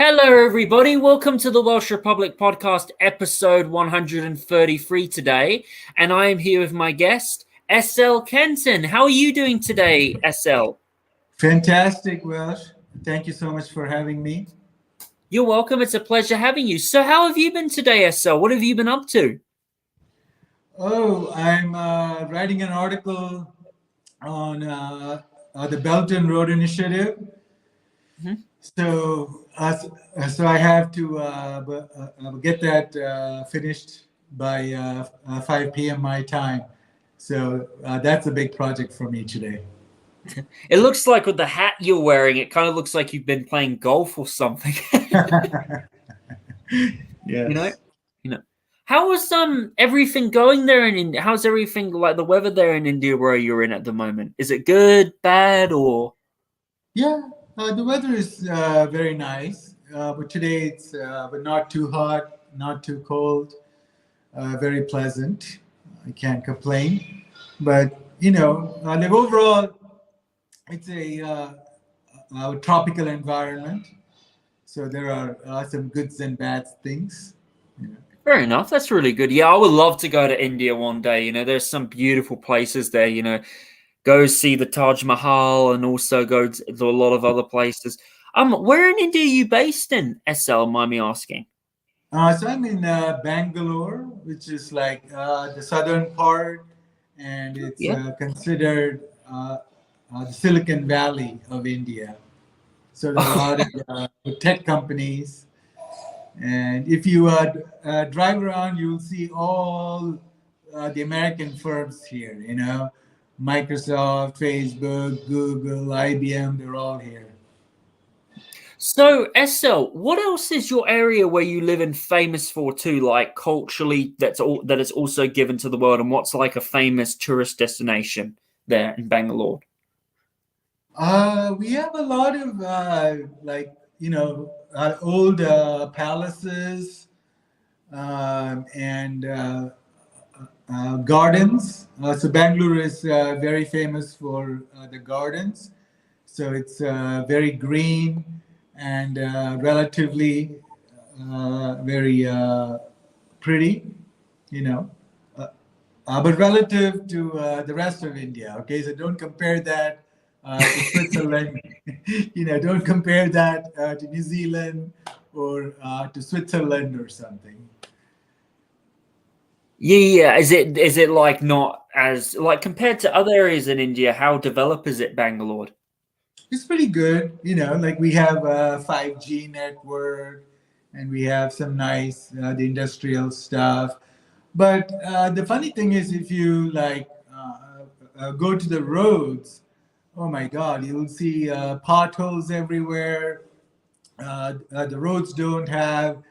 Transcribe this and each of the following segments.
Hello, everybody. Welcome to the Welsh Republic podcast, episode 133 today. And I am here with my guest, SL Kanthan. How are you doing today, SL? Fantastic, Welsh. Thank you so much for having me. You're welcome. It's a pleasure having you. So, how have you been today, SL? What have you been up to? Oh, I'm writing an article on the Belt and Road Initiative. Mhm. So I have to get that finished by 5 p.m. my time. So that's a big project for me today. It looks like with the hat you're wearing, it kind of looks like you've been playing golf or something. you know, Yes. you know. How was everything going there in India? How's everything like the weather there in India where you're in at the moment? Is it good, bad, or? Yeah, the weather is very nice, but today it's but not too hot, not too cold, very pleasant. I can't complain, but like overall, it's a tropical environment, so there are some goods and bad things. You know. Fair enough. That's really good. Yeah, I would love to go to India one day. There's some beautiful places there. Go see the Taj Mahal and also go to a lot of other places. Where in India are you based in, SL? Mind me asking? So I'm in Bangalore, which is like the southern part, and it's Yeah. considered the Silicon Valley of India. So there are a lot of tech companies, and if you drive around, you'll see all the American firms here. Microsoft, Facebook, Google, IBM—they're all here. So, SL, what else is your area where you live in famous for too, like culturally, that is also given to the world, and what's like a famous tourist destination there in Bangalore? We have a lot of old palaces and gardens. So Bangalore is very famous for the gardens. So it's very green and relatively very pretty, you know. Uh, but relative to the rest of India, okay? So don't compare that to Switzerland. Don't compare that to New Zealand or to Switzerland or something. Yeah. Is it like not as like compared to other areas in India? How developed is it, Bangalore? It's pretty good, like we have a 5G network and we have some nice the industrial stuff. But the funny thing is, if you go to the roads, oh my God, you'll see potholes everywhere. The roads don't have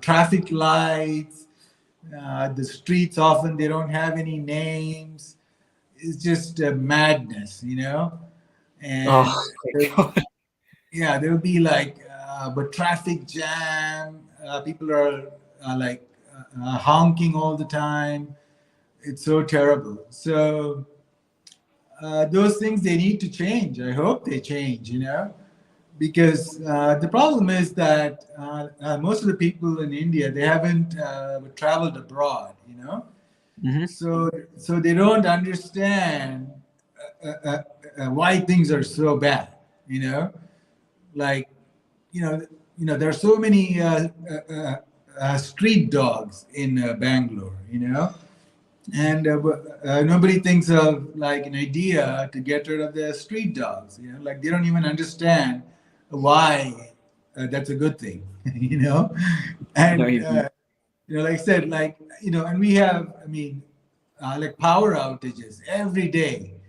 traffic lights. The streets often they don't have any names. It's just madness. And Oh my God. yeah, there'll be like but traffic jam. People are honking all the time. It's so terrible. So those things they need to change. I hope they change. Because the problem is that most of the people in India they haven't traveled abroad. Mhm. So they don't understand why things are so bad. You know, like there are so many street dogs in Bangalore. And nobody thinks of like an idea to get rid of the street dogs. Like they don't even understand why that's a good thing. No, And you don't. like I said, and we have, like power outages every day. Oh,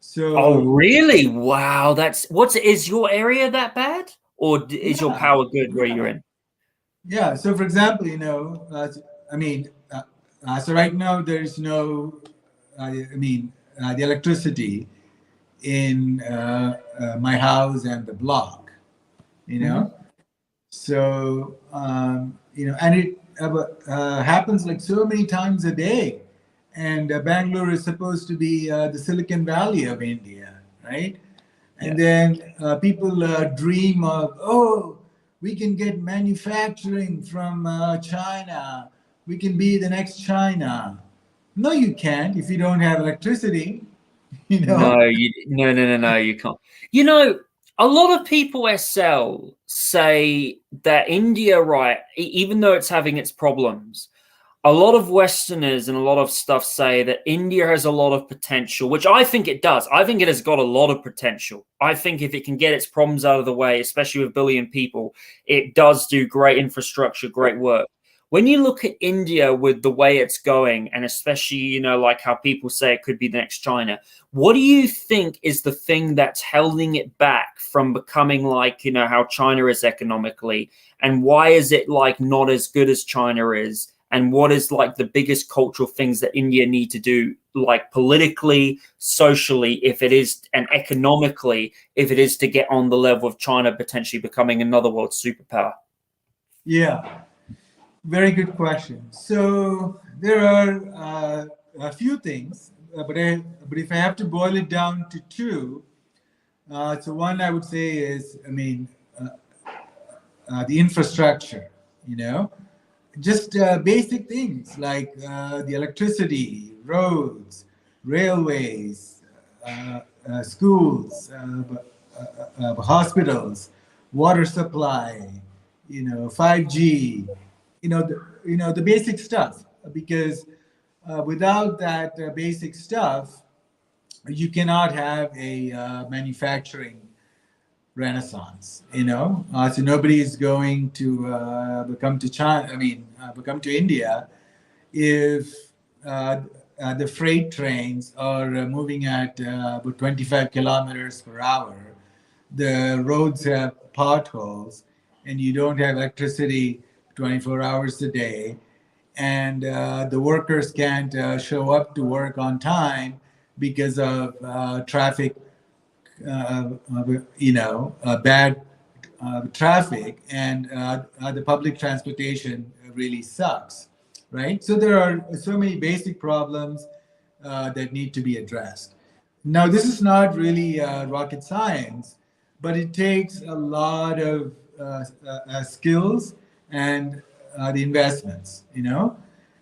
So really? Wow. Is your area that bad, or is your yeah, power good where you're yeah. in? Yeah. So, for example, I mean, so right now there's no, the electricity in my house and the block, you Hmm. know. So, and it happens like so many times a day. And Bangalore is supposed to be the Silicon Valley of India, right? Yeah. And then people dream of, oh, we can get manufacturing from China. We can be the next China. No, you can't if you don't have electricity, you know? No, you can't. You know, a lot of people, SL, say that India, right, even though it's having its problems, a lot of Westerners and a lot of stuff say that India has a lot of potential, which I think it does. I think it has got a lot of potential. I think if it can get its problems out of the way, especially with a billion people, it does do great infrastructure, great work. When you look at India with the way it's going, and especially, like how people say it could be the next China, what do you think is the thing that's holding it back from becoming like, how China is economically? And why is it like not as good as China is? And what is like the biggest cultural things that India need to do, like politically, socially, if it is, and economically, if it is to get on the level of China potentially becoming another world superpower? Yeah, very good question. So there are a few things, but if I have to boil it down to two, so one I would say is, I mean, the infrastructure, you know, just basic things like the electricity, roads, railways, schools, hospitals, water supply, 5G, the basic stuff. Because without that basic stuff, you cannot have a manufacturing renaissance. So nobody is going to come to China. I mean, come to India if the freight trains are moving at about 25 kilometers per hour. The roads have potholes, and you don't have electricity 24 hours a day, and the workers can't show up to work on time because of traffic, bad traffic, and the public transportation really sucks, right? So there are so many basic problems that need to be addressed. Now, this is not really rocket science, but it takes a lot of skills and the investments,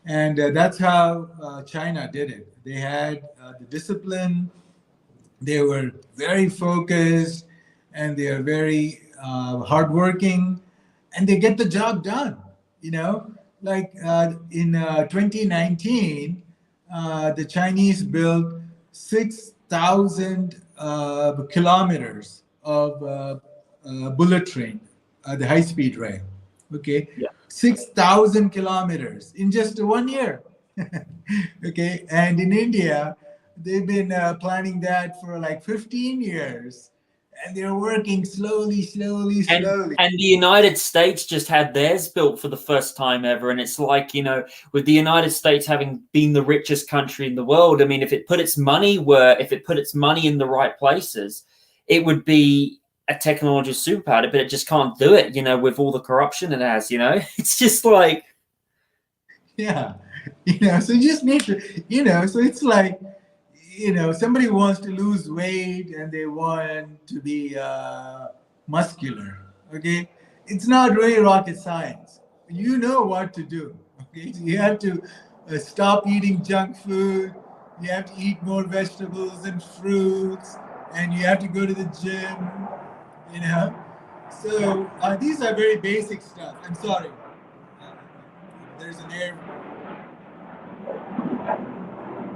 and that's how China did it. They had the discipline, they were very focused, and they are very hardworking, and they get the job done. Like in 2019, the Chinese built 6,000 kilometers of bullet train, the high-speed rail. Okay, Yeah. 6,000 kilometers in just 1 year. Okay, and in India, they've been planning that for like 15 years, and they're working slowly, slowly, And slowly. and the United States just had theirs built for the first time ever. And it's like, with the United States having been the richest country in the world, I mean, if it put its money in the right places, it would be a technology superpower, but it just can't do it, with all the corruption it has, It's just like, Yeah, so you just need to, so it's like, somebody wants to lose weight and they want to be muscular. Okay, it's not really rocket science. You know what to do. Okay, so you have to stop eating junk food. You have to eat more vegetables and fruits, and you have to go to the gym. You know, so these are very basic stuff. I'm sorry. Uh, there's an air.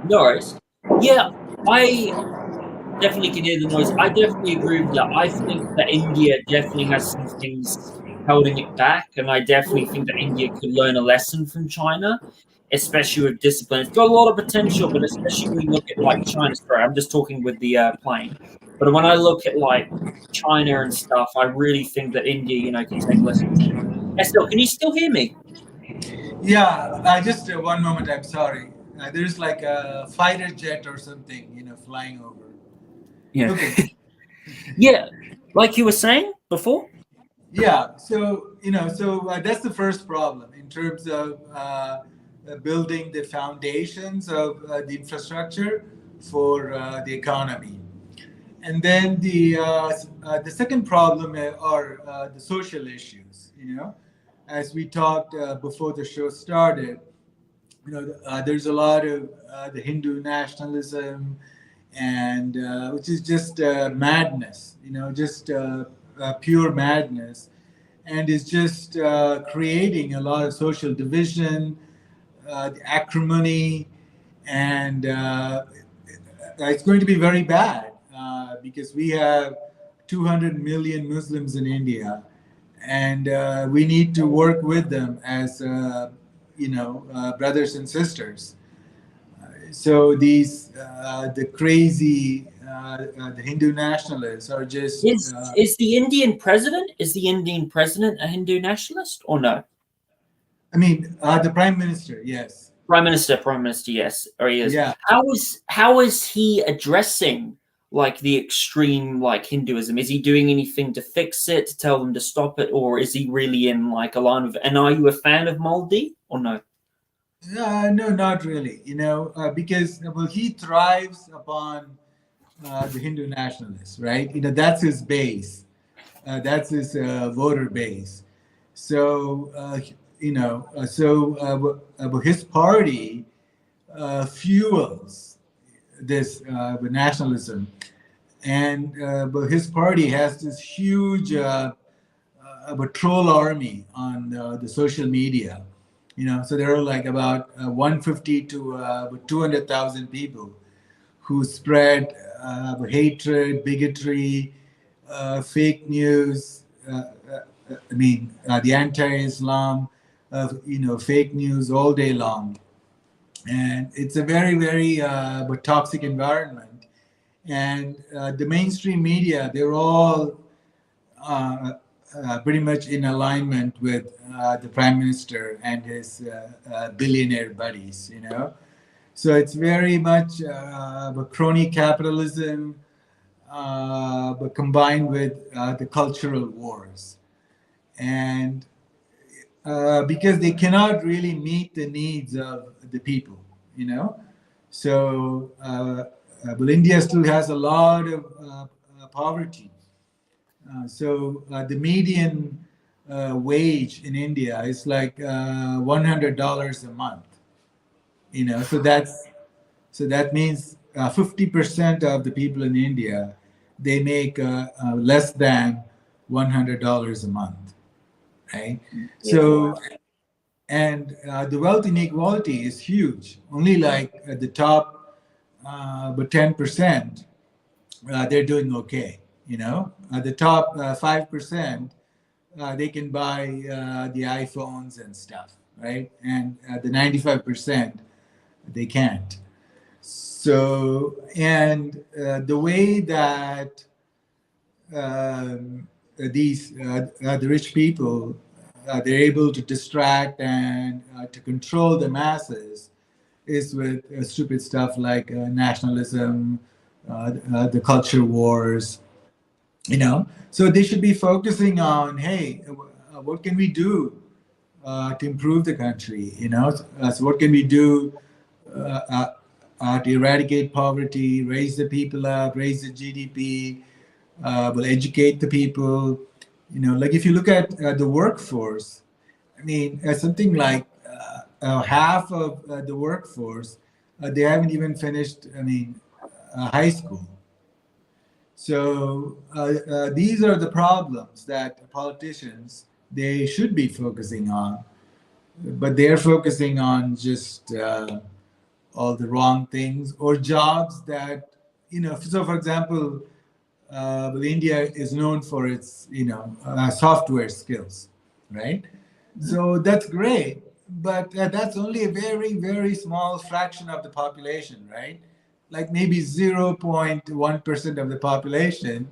no worries. Yeah, I definitely can hear the noise. I definitely agree with you. I think that India definitely has some things holding it back, and I definitely think that India could learn a lesson from China, especially with discipline. It's got a lot of potential, but especially when you look at like China. Sorry, I'm just talking with the plane. But when I look at like China and stuff, I really think that India, can take lessons. Estelle, can you still hear me? Yeah, just one moment. I'm sorry. There's like a fighter jet or something, flying over. Yeah, Okay. yeah. Like you were saying before. Yeah. So that's the first problem in terms of building the foundations of the infrastructure for the economy. And then the second problem are the social issues. As we talked before the show started, there's a lot of the Hindu nationalism, and which is just madness. Just pure madness, and is just creating a lot of social division, the acrimony, and it's going to be very bad because we have 200 million Muslims in India, and we need to work with them as brothers and sisters. So the crazy the Hindu nationalists are just Is the Indian president a Hindu nationalist or no? I mean, the prime minister, yes. Prime Minister, yes, or he is. Yeah. How is he addressing like the extreme like Hinduism? Is he doing anything to fix it, to tell them to stop it, or is he really in like a line of? And are you a fan of Maldi or no? No, not really. Because well, he thrives upon the Hindu nationalists, right? That's his base. That's his voter base. So his party fuels this nationalism, and but his party has this huge troll army on the social media. So there are like about 150 to 200,000 people who spread hatred, bigotry, fake news. The anti-Islam, fake news all day long, and it's a very, very toxic environment. And the mainstream media, they're all pretty much in alignment with the prime minister and his billionaire buddies. So it's very much crony capitalism, but combined with the cultural wars. And because they cannot really meet the needs of the people, So, well, India still has a lot of poverty. So the median wage in India is like $100 a month. So that means 50% of the people in India, they make less than $100 a month, right? Yeah. So, and the wealth inequality is huge. Only like at the top, but 10%, they're doing okay. The top 5%, they can buy the iPhones and stuff, right? And the 95%, they can't. So, and the way that the rich people, they're able to distract and to control the masses is with stupid stuff like nationalism, the culture wars, So they should be focusing on, hey, what can we do to improve the country, So what can we do to eradicate poverty, raise the people up, raise the GDP, will educate the people. Like if you look at the workforce, I mean, something like half of the workforce, they haven't even finished, high school. So these are the problems that politicians, they should be focusing on, but they're focusing on just all the wrong things or jobs that, so for example, well, India is known for its, software skills, right? So that's great, but that's only a very, very small fraction of the population, right? Like maybe 0.1% of the population,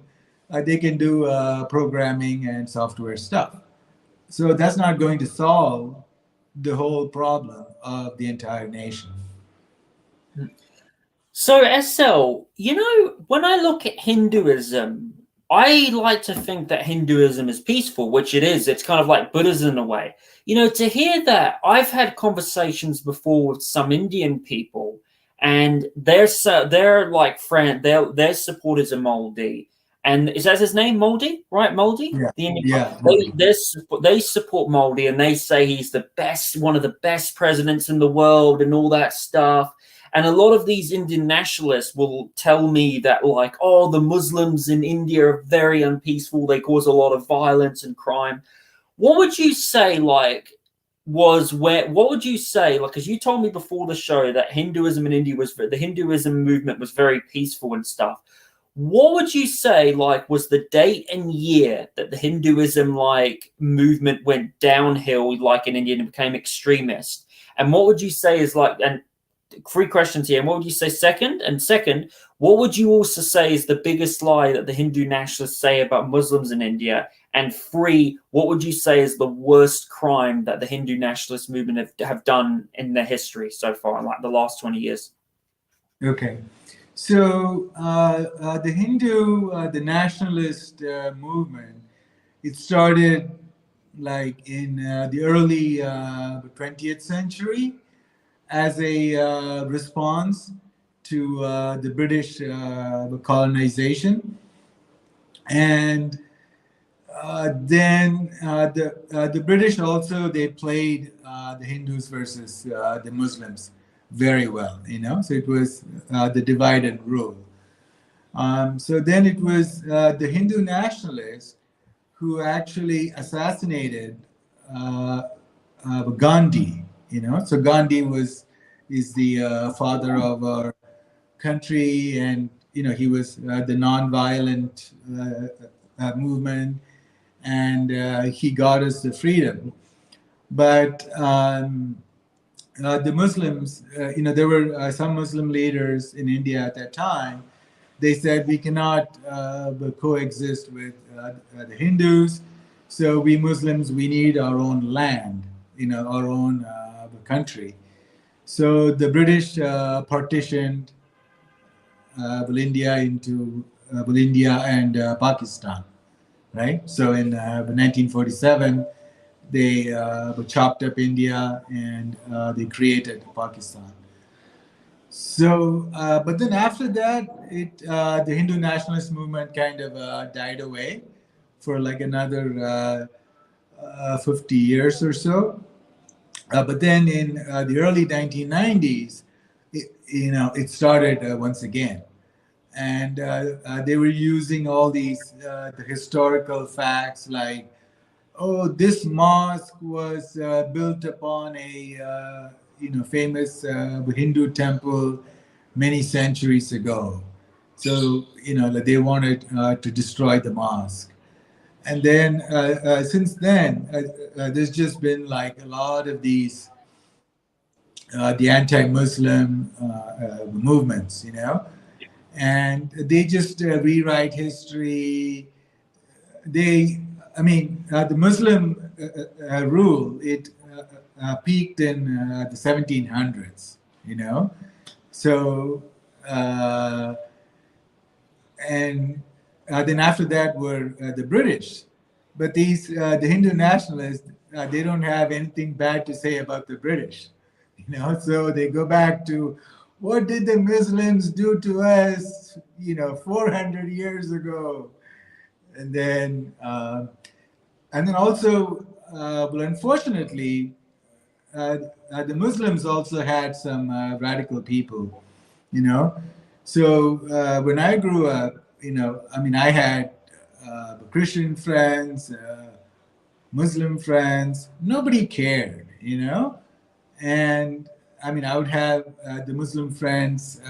they can do programming and software stuff. So that's not going to solve the whole problem of the entire nation. So, SL, when I look at Hinduism, I like to think that Hinduism is peaceful, which it is. It's kind of like Buddhism in a way. To hear that, I've had conversations before with some Indian people, and they're like friend. Their supporters are Moldy, and is that his name, Moldy? Right, Moldy. Yeah, The Indian, yeah, they support Moldy, and they say he's the best, one of the best presidents in the world, and all that stuff. And a lot of these Indian nationalists will tell me that, like, oh, the Muslims in India are very unpeaceful. They cause a lot of violence and crime. What would you say, like, was where? What would you say, like, because you told me before the show that Hinduism in India was the Hinduism movement was very peaceful and stuff. What would you say, like, was the date and year that the Hinduism like movement went downhill, like in India, and became extremist? And what would you say is like, and three questions here. And what would you say second? And second, what would you also say is the biggest lie that the Hindu nationalists say about Muslims in India? And three, what would you say is the worst crime that the Hindu nationalist movement have done in their history so far, in like the last 20 years? okay. So the Hindu, the nationalist movement, it started like in the early 20th century as a response to the British colonization, and then the British also, they played the Hindus versus the Muslims very well, you know. So it was the divide and rule. So then it was the Hindu nationalists who actually assassinated Gandhi. You know, so Gandhi is the father of our country, and you know he was the non-violent movement, and he got us the freedom. But the Muslims, you know, there were some Muslim leaders in India at that time. They said we cannot coexist with the Hindus. So we Muslims, we need our own land, you know, our own country. So the British partitioned India into India and Pakistan, right? So in 1947, they chopped up India and they created Pakistan. So, but then after that, the Hindu nationalist movement kind of died away for like another 50 years or so. But then in the early 1990s, you know, it started once again. And they were using all these the historical facts like, oh, this mosque was built upon a you know famous Hindu temple many centuries ago. So you know they wanted to destroy the mosque, and then since then there's just been like a lot of these the anti-Muslim movements, you know, and they just rewrite history. They, I mean, the Muslim rule, it peaked in the 1700s, you know. So, and then after that were the British. But the Hindu nationalists, they don't have anything bad to say about the British, you know. So they go back to what did the Muslims do to us, you know, 400 years ago, and then also, well, unfortunately, the Muslims also had some radical people, you know. So when I grew up, you know, I mean, I had Christian friends, Muslim friends. Nobody cared, you know. And I mean, I would have the Muslim friends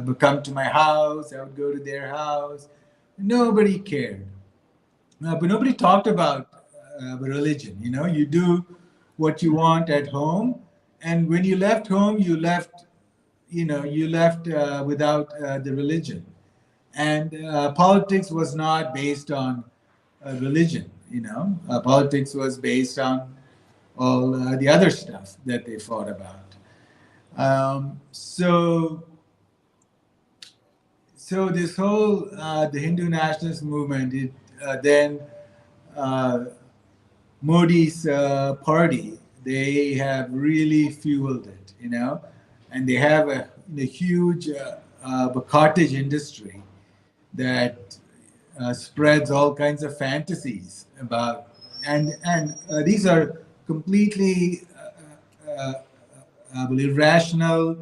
would come to my house. I would go to their house. Nobody cared. But nobody talked about religion. You know, you do what you want at home, and when you left home, you left, you know, you left without the religion. And politics was not based on religion. You know, politics was based on all the other stuff that they fought about. So this whole the Hindu nationalist movement, it then uh, Modi's party, they have really fueled it, you know, and they have a huge cottage industry that spreads all kinds of fantasies about, and these are completely irrational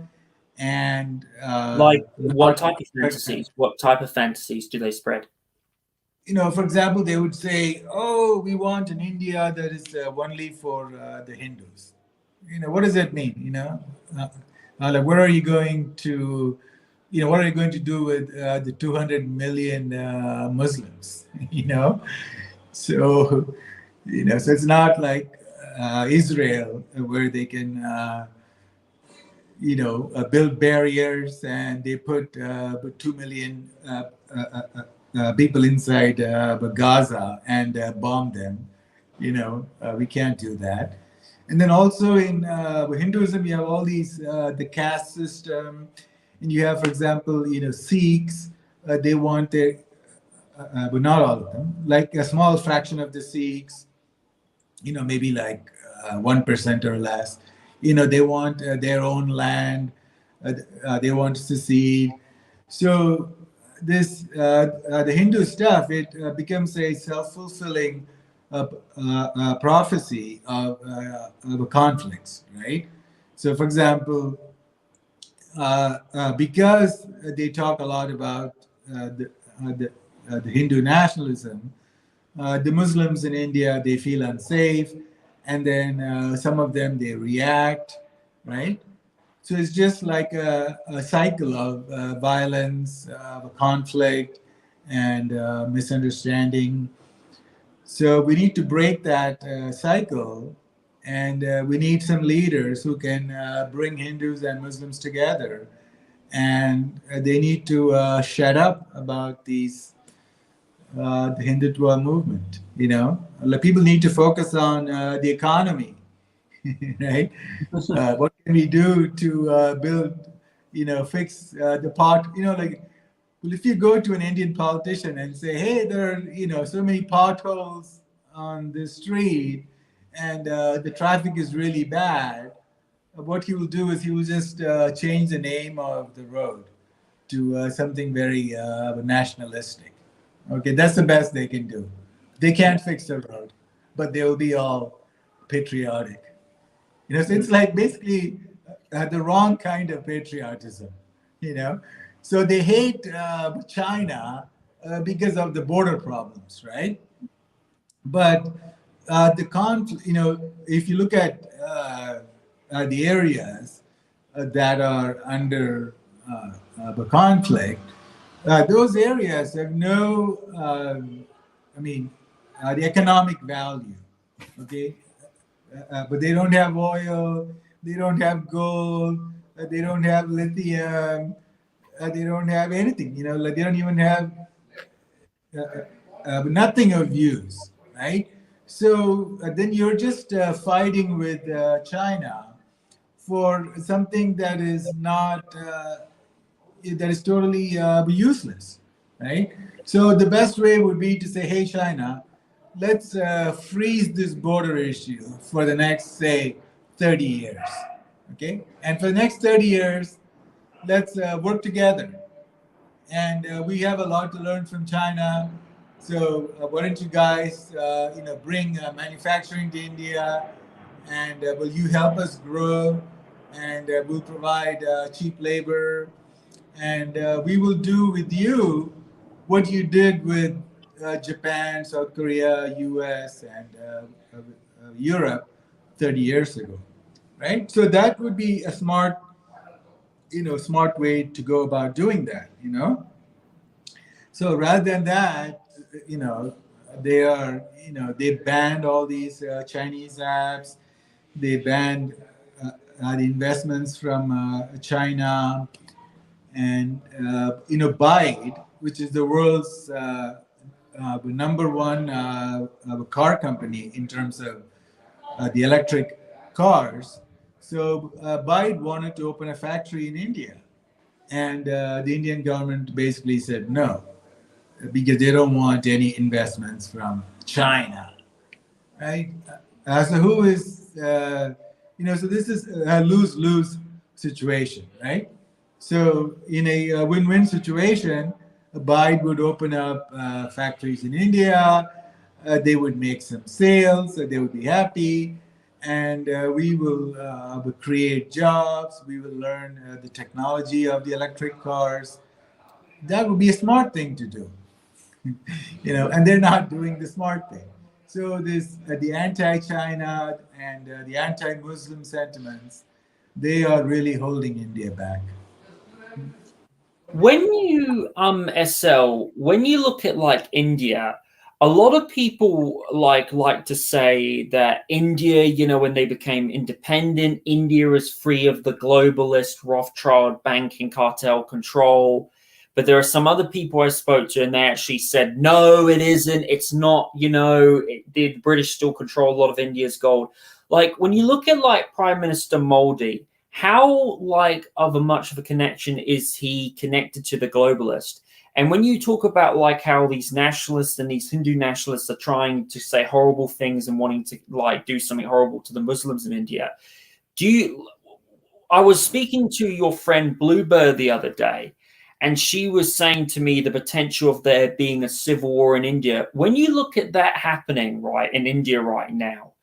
and Like what not. type of fantasies? What type of fantasies do they spread? For example, they would say, "Oh, we want an India that is only for the Hindus." What does that mean? Like, what are you going to, what are you going to do with the 200 million Muslims? So, so it's not like Israel where they can, build barriers and they put 2 million people inside Gaza and bomb them. We can't do that. And then also in Hinduism, you have all these the caste system, and you have, for example, Sikhs. They want their, but not all of them. Like a small fraction of the Sikhs, maybe like 1% or less. They want their own land. They want to secede. So this the Hindu stuff, it becomes a self-fulfilling prophecy of conflicts, right? So, for example, because they talk a lot about the Hindu nationalism, the Muslims in India, they feel unsafe, and then some of them they react, right? So it's just like a cycle of violence, of conflict, and misunderstanding. So we need to break that cycle, and we need some leaders who can bring Hindus and Muslims together, and they need to shut up about the Hindutva movement. Like, people need to focus on the economy, right? What can we do to build, fix the pot? Like, well, if you go to an Indian politician and say, "Hey, there are so many potholes on the street, and the traffic is really bad," what he will do is he will just change the name of the road to something very nationalistic. Okay, that's the best they can do. They can't fix the road, but they will be all patriotic. So it's like basically the wrong kind of patriotism. You know, so they hate China because of the border problems, right? But the conflict, if you look at the areas that are under the conflict, those areas have no, I mean, the economic value. Okay, but they don't have oil, they don't have gold, they don't have lithium, they don't have anything. Like, they don't even have nothing of use, right? So then you're just fighting with China for something that is not that is totally useless, right? So the best way would be to say, "Hey, China, let's freeze this border issue for the next, say, 30 years, okay? And for the next 30 years, let's work together, and we have a lot to learn from China. So why don't you guys, bring manufacturing to India, and will you help us grow, and we'll provide cheap labor, and we will do with you what you did with Japan, South Korea, U.S., and Europe 30 years ago, right? So that would be a smart way to go about doing that. So rather than that, you know, they banned all these Chinese apps. They banned the investments from China, and Byte, which is the world's number one car company in terms of the electric cars. So Byte wanted to open a factory in India, and the Indian government basically said no, because they don't want any investments from China, right? So who is, so this is a lose-lose situation, right? So in a win-win situation, Abide would open up factories in India. They would make some sales. They would be happy, and we will create jobs. We will learn the technology of the electric cars. That would be a smart thing to do, and they're not doing the smart thing. So this the anti-China and the anti-Muslim sentiments, they are really holding India back. When you SL, when you look at like India, a lot of people like to say that India, when they became independent, India is free of the globalist Rothschild banking cartel control. But there are some other people I spoke to, and they actually said, no, it isn't. It's not. The British still control a lot of India's gold. Like when you look at like Prime Minister Modi, how like of a much of a connection is he connected to the globalist? And when you talk about like how these nationalists and these Hindu nationalists are trying to say horrible things and wanting to like do something horrible to the Muslims in India, do you I was speaking to your friend Bluebird the other day, and she was saying to me the potential of there being a civil war in India. When you look at that happening right in India right now,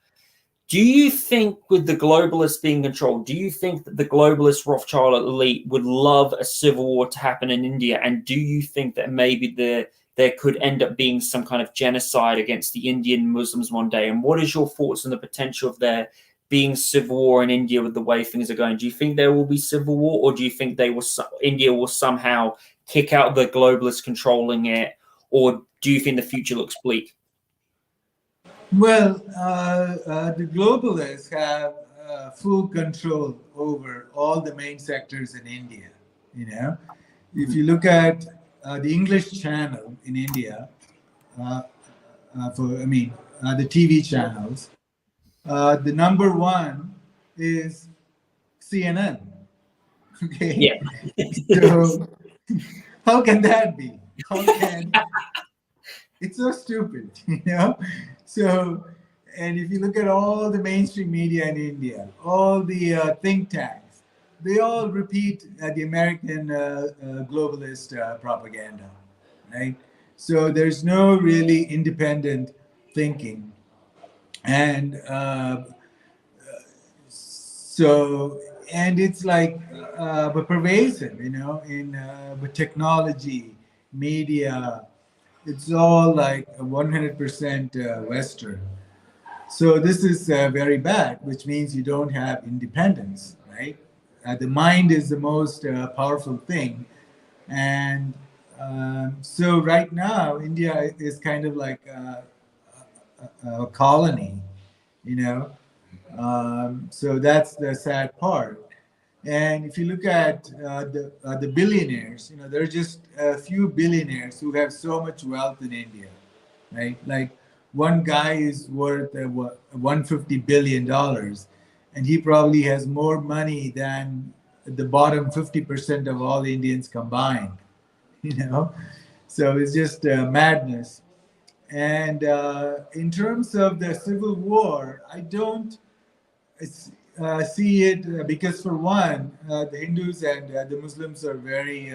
do you think, with the globalists being controlled, do you think that the globalist Rothschild elite would love a civil war to happen in India? And do you think that maybe there could end up being some kind of genocide against the Indian Muslims one day? And what is your thoughts on the potential of there being civil war in India with the way things are going? Do you think there will be civil war, or do you think India will somehow kick out the globalists controlling it, or do you think the future looks bleak? Well, the globalists have full control over all the main sectors in India. You know, if you look at the English channel in India, uh, the TV channels, the number one is CNN. Okay, Yeah. so how can that be? How can It's so stupid, So, and if you look at all the mainstream media in India, all the think tanks, they all repeat the American globalist propaganda, right? So there's no really independent thinking, and so and it's like but pervasive, in with technology, media. It's all like 100% Western. So this is very bad, which means you don't have independence, right? The mind is the most powerful thing. And so right now, India is kind of like a colony, you know. So that's the sad part. And if you look at the billionaires, there are just a few billionaires who have so much wealth in India, right? Like one guy is worth $150 billion, and he probably has more money than the bottom 50% of all Indians combined, you know? So it's just madness. And in terms of the civil war, I don't see it because, for one, the Hindus and the Muslims are very,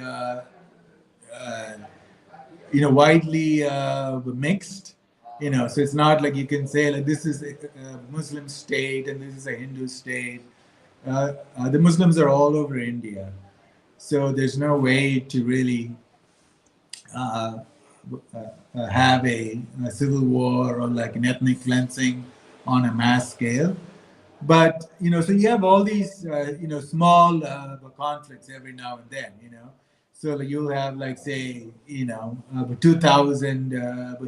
widely mixed. So it's not like you can say like this is a Muslim state and this is a Hindu state. The Muslims are all over India, so there's no way to really uh, have a civil war or like an ethnic cleansing on a mass scale. But so you have all these small conflicts every now and then. So like, you'll have like say 2,000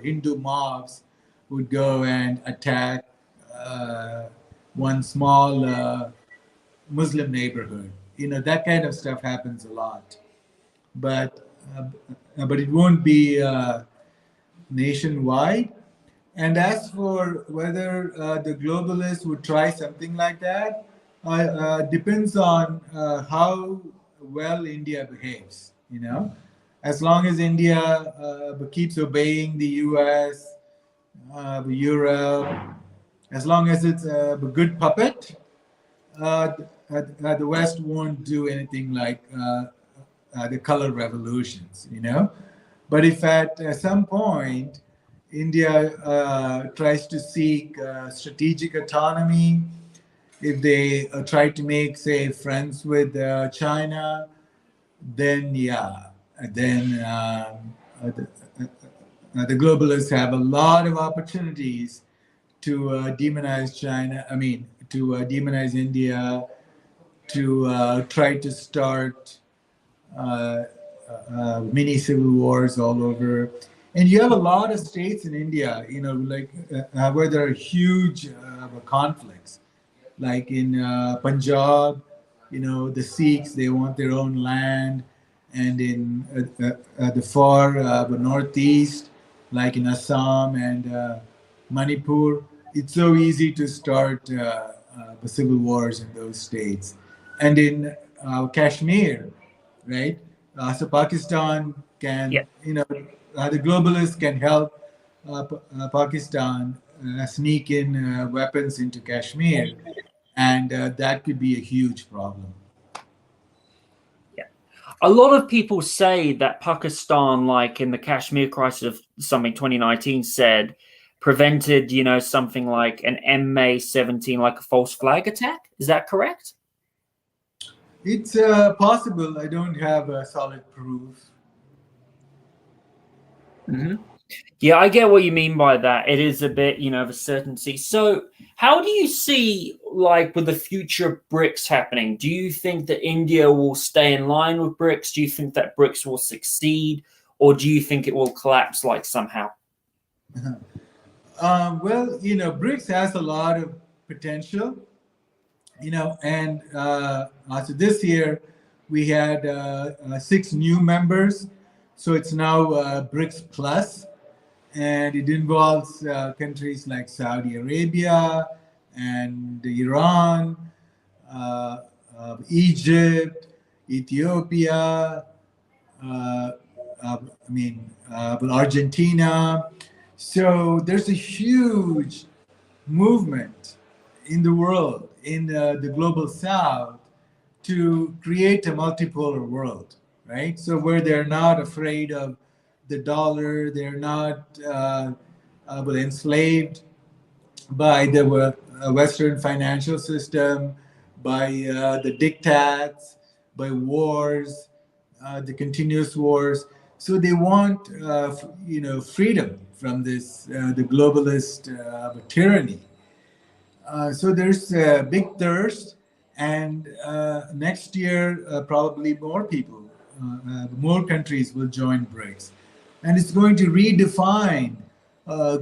Hindu mobs would go and attack one small Muslim neighborhood. That kind of stuff happens a lot, but it won't be nationwide. And as for whether the globalists would try something like that, depends on how well India behaves. As long as India keeps obeying the U.S., Europe, as long as it's a good puppet, the West won't do anything like the color revolutions, But if at some point India tries to seek strategic autonomy, if they try to make, say, friends with China, then yeah, then the globalists have a lot of opportunities to demonize China. I mean, to demonize India, to try to start uh, mini civil wars all over. And you have a lot of states in India, like where there are huge conflicts, like in Punjab, the Sikhs, they want their own land, and in the far northeast, like in Assam and Manipur, it's so easy to start the civil wars in those states. And in Kashmir, right? So Pakistan Yeah. can, the globalists can help Pakistan sneak in weapons into Kashmir, and that could be a huge problem. Yeah. A lot of people say that Pakistan, like in the Kashmir crisis of something 2019, said prevented, something like an MA-17, like a false flag attack. Is that correct? It's possible. I don't have solid proof. Hmm. Yeah, I get what you mean by that. It is a bit, of a certainty. So, how do you see, like, with the future of BRICS happening? Do you think that India will stay in line with BRICS? Do you think that BRICS will succeed? Or do you think it will collapse, like, somehow? Well, BRICS has a lot of potential, and so this year we had 6 new members. So it's now BRICS Plus, and it involves countries like Saudi Arabia and Iran, Egypt, Ethiopia, Argentina. So there's a huge movement in the world, in the global south, to create a multipolar world, right? So where they're not afraid of the dollar, they're not enslaved by the Western financial system, by the diktats, by wars, the continuous wars. So they want, freedom from this the globalist tyranny. So there's a big thirst, and next year probably more countries will join BRICS, and it's going to redefine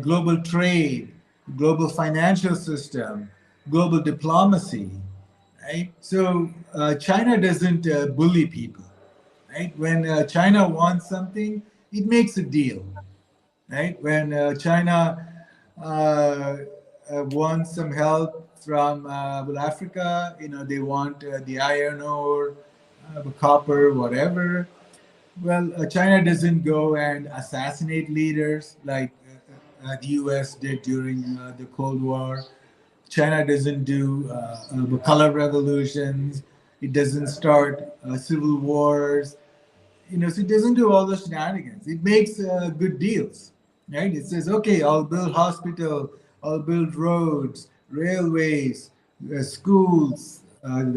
global trade, global financial system, global diplomacy, right? So China doesn't bully people, right? When China wants something, it makes a deal, right? When China uh, wants some help from Africa, they want the iron ore, the copper, whatever. Well, China doesn't go and assassinate leaders like the U.S. did during the Cold War. China doesn't do color revolutions. It doesn't start civil wars. So it doesn't do all those shenanigans. It makes good deals, right? It says, okay, I'll build hospital, I'll build roads, railways, schools,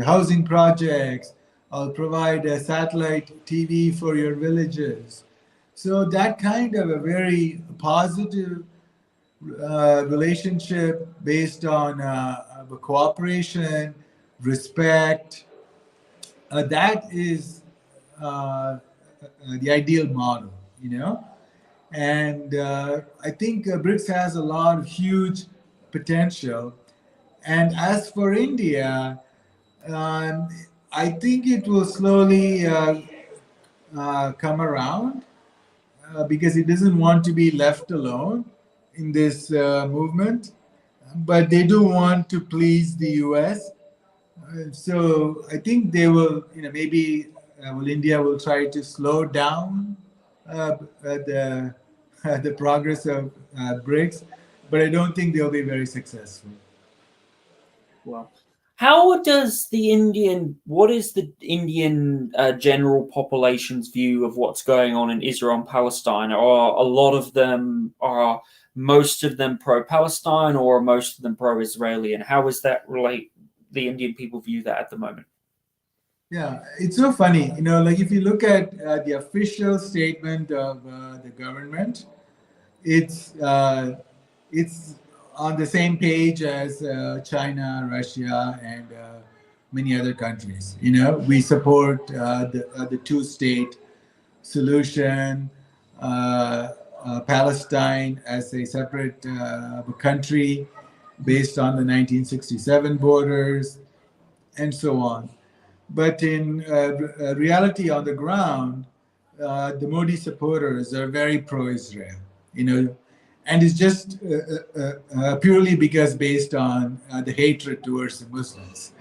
housing projects. I'll provide a satellite TV for your villages. So that kind of a very positive relationship based on cooperation, respect, that is the ideal model, And I think BRICS has a lot of huge potential. And as for India, um, I think it will slowly come around because it doesn't want to be left alone in this movement. But they do want to please the US. So I think they will, maybe India will try to slow down the the progress of BRICS, but I don't think they'll be very successful. Well, How does what is the Indian general population's view of what's going on in Israel and Palestine? Are most of them pro-Palestine, or are most of them pro-Israeli? And how does that relate, the Indian people view that at the moment? Yeah, it's so funny. Like if you look at the official statement of the government, it's it's on the same page as China, Russia, and many other countries. We support the two-state solution, Palestine as a separate country based on the 1967 borders, and so on. But in reality, on the ground, the Modi supporters are very pro-Israel, you know, and it's just purely because based on the hatred towards the Muslims,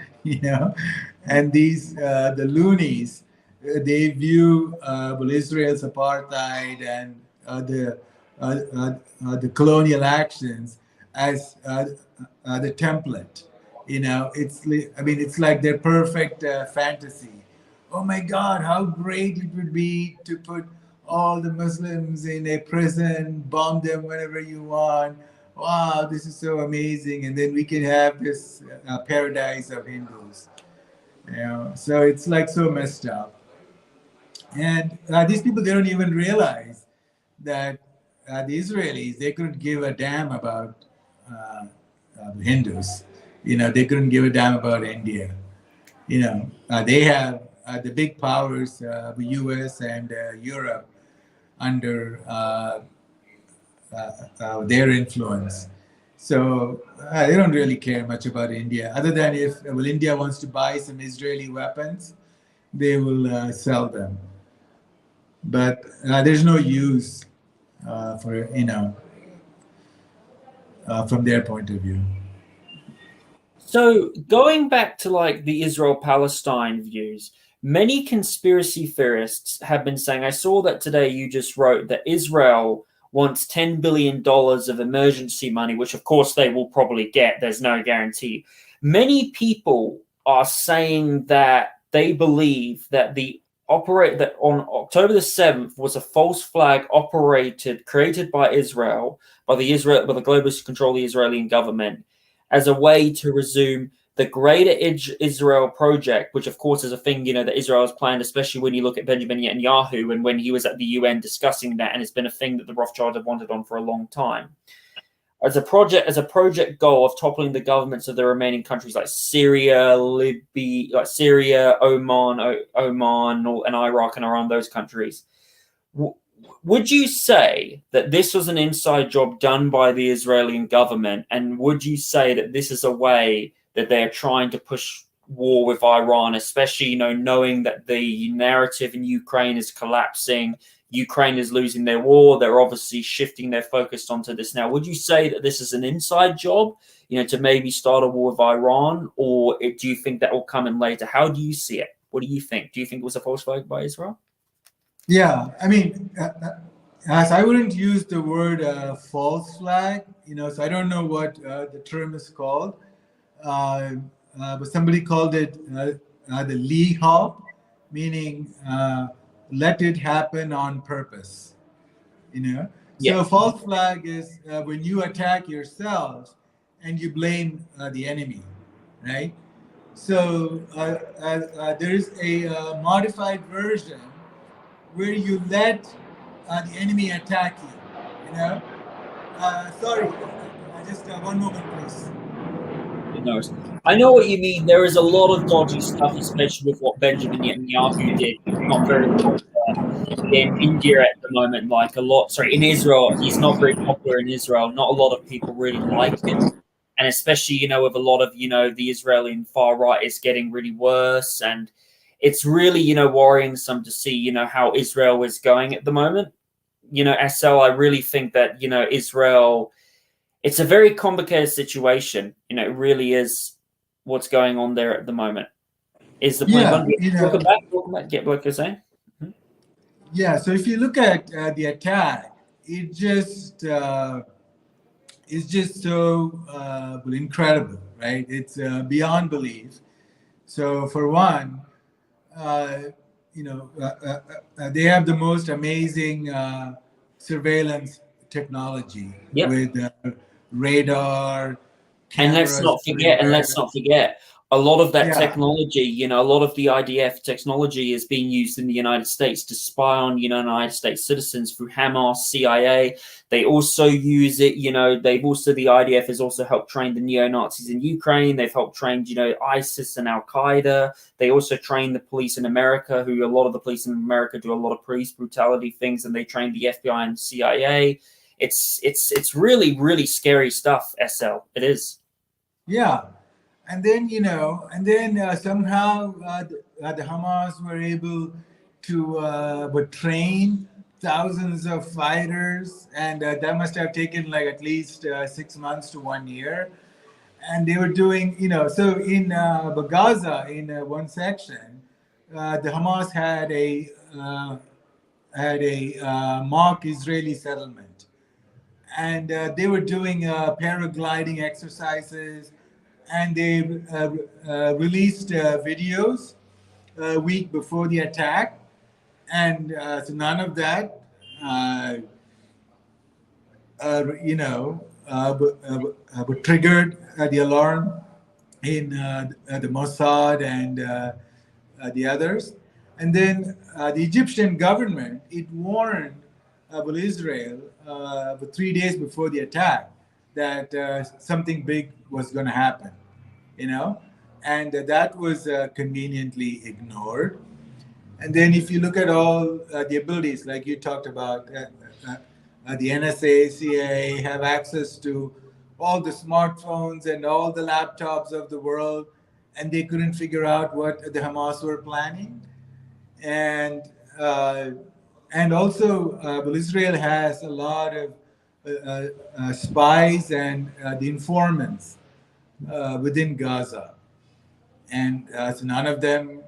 and these the loonies, they view Israel's apartheid and the colonial actions as the template. It's like their perfect fantasy. Oh my God, how great it would be to put all the Muslims in a prison, bomb them whenever you want. Wow, this is so amazing. And then we can have this paradise of Hindus. So it's like so messed up. And these people, they don't even realize that the Israelis, they couldn't give a damn about the Hindus. They couldn't give a damn about India. They have the big powers, the US and Europe, under their influence. So they don't really care much about India, other than if India wants to buy some Israeli weapons, they will sell them. But there's no use for from their point of view. So going back to like the Israel-Palestine views, many conspiracy theorists have been saying, I saw that today you just wrote that Israel wants $10 billion of emergency money, which of course they will probably get. There's no guarantee. Many people are saying that they believe that that on October the 7th was a false flag created by Israel, by the globalists who control the Israeli government, as a way to resume the Greater Israel Project, which of course is a thing, that Israel has planned, especially when you look at Benjamin Netanyahu and when he was at the UN discussing that, and it's been a thing that the Rothschilds have wanted on for a long time. As a project goal of toppling the governments of the remaining countries like Syria, Oman, and Iraq and around those countries. Would you say that this was an inside job done by the Israeli government? And would you say that this is a way that they're trying to push war with Iran, especially, knowing that the narrative in Ukraine is collapsing, Ukraine is losing their war, they're obviously shifting their focus onto this now. Would you say that this is an inside job, to maybe start a war with Iran, or do you think that will come in later? How do you see it? What do you think? Do you think it was a false flag by Israel? Yeah, as I wouldn't use the word false flag, so I don't know what the term is called, but somebody called it the Lee hop, meaning let it happen on purpose. Yeah. So false flag is when you attack yourselves and you blame the enemy, right? So there is a modified version where you let the enemy attack you. Sorry, just one moment, please. I know what you mean. There is a lot of dodgy stuff, especially with what Benjamin Netanyahu did. He's not very popular in India at the moment. In Israel, he's not very popular in Israel. Not a lot of people really like him. And especially, with a lot of, the Israeli far right is getting really worse. And it's really, worrisome to see, how Israel is going at the moment. SL, I really think that, Israel, it's a very complicated situation. It really is what's going on there at the moment. Is the point? Welcome back. Get what you're saying. Mm-hmm. Yeah. So if you look at the attack, it just is just so well, incredible, right? It's beyond belief. So for one, uh, they have the most amazing surveillance technology Yep. with radar, And let's cameras not forget, everywhere. a lot of that Yeah, technology, a lot of the IDF technology is being used in the United States to spy on, United States citizens through Hamas, CIA. They also use it, the IDF has also helped train the neo-Nazis in Ukraine. They've helped train, ISIS and Al-Qaeda. They also train the police in America, who a lot of the police in America do a lot of police brutality things, and they train the FBI and CIA. It's really, really scary stuff, SL. It is. yeah. And then, somehow the Hamas were able to but train thousands of fighters, and that must have taken like at least 6 months to 1 year. And they were doing, so in Gaza, in one section, the Hamas had a mock Israeli settlement, and they were doing paragliding exercises, and they released videos a week before the attack, and so none of that, uh, triggered the alarm in the Mossad and the others. And then the Egyptian government, it warned Israel 3 days before the attack that something big was going to happen, you know, and that was conveniently ignored. And then if you look at all the abilities, like you talked about, the NSA, CIA have access to all the smartphones and all the laptops of the world, and they couldn't figure out what the Hamas were planning. And uh, and also, well, Israel has a lot of spies and the informants within Gaza, and so none of them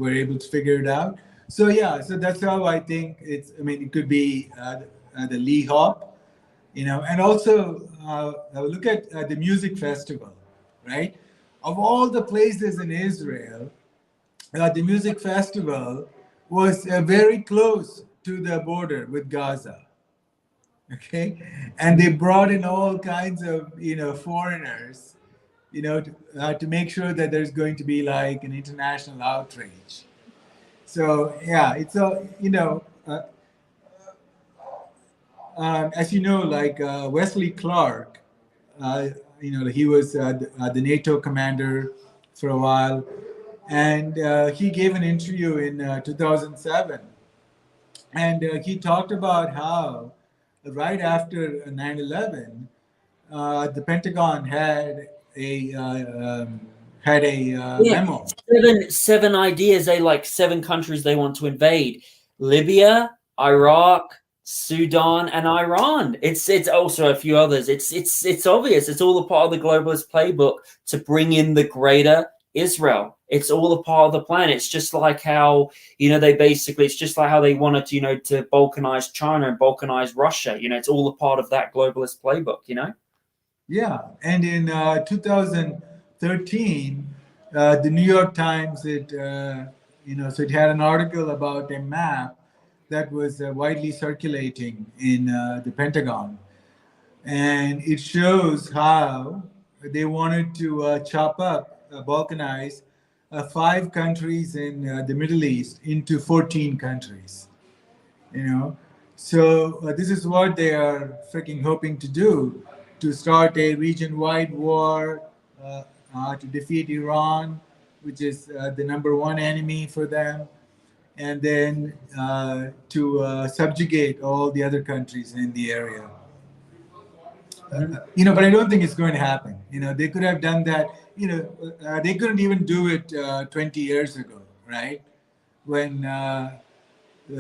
were able to figure it out. So yeah, so that's how I think it's. I mean, it could be the Lee Hop, and also look at the music festival, right? Of all the places in Israel, the music festival was very close to the border with Gaza. Okay, and they brought in all kinds of foreigners, to make sure that there's going to be like an international outrage. So yeah, it's a as you know, like Wesley Clark, uh, he was the NATO commander for a while, and he gave an interview in 2007, and he talked about how right after 9/11, the Pentagon had a Yeah, memo. seven ideas. They like seven countries they want to invade: Libya, Iraq, Sudan, and Iran. It's also a few others. It's obvious. It's all a part of the globalist playbook to bring in the greater Israel. It's all a part of the plan. It's just like how they basically. It's just like how they wanted to to balkanize China and balkanize Russia. It's all a part of that globalist playbook. Yeah, and in 2013, the New York Times so it had an article about a map that was widely circulating in the Pentagon, and it shows how they wanted to chop up, balkanize 5 countries in the Middle East into 14 countries. you know. So this is what they are freaking hoping to do, to start a region-wide war, to defeat Iran, which is the number one enemy for them, and then to subjugate all the other countries in the area. But I don't think it's going to happen. They could have done that. They couldn't even do it 20 years ago, right? When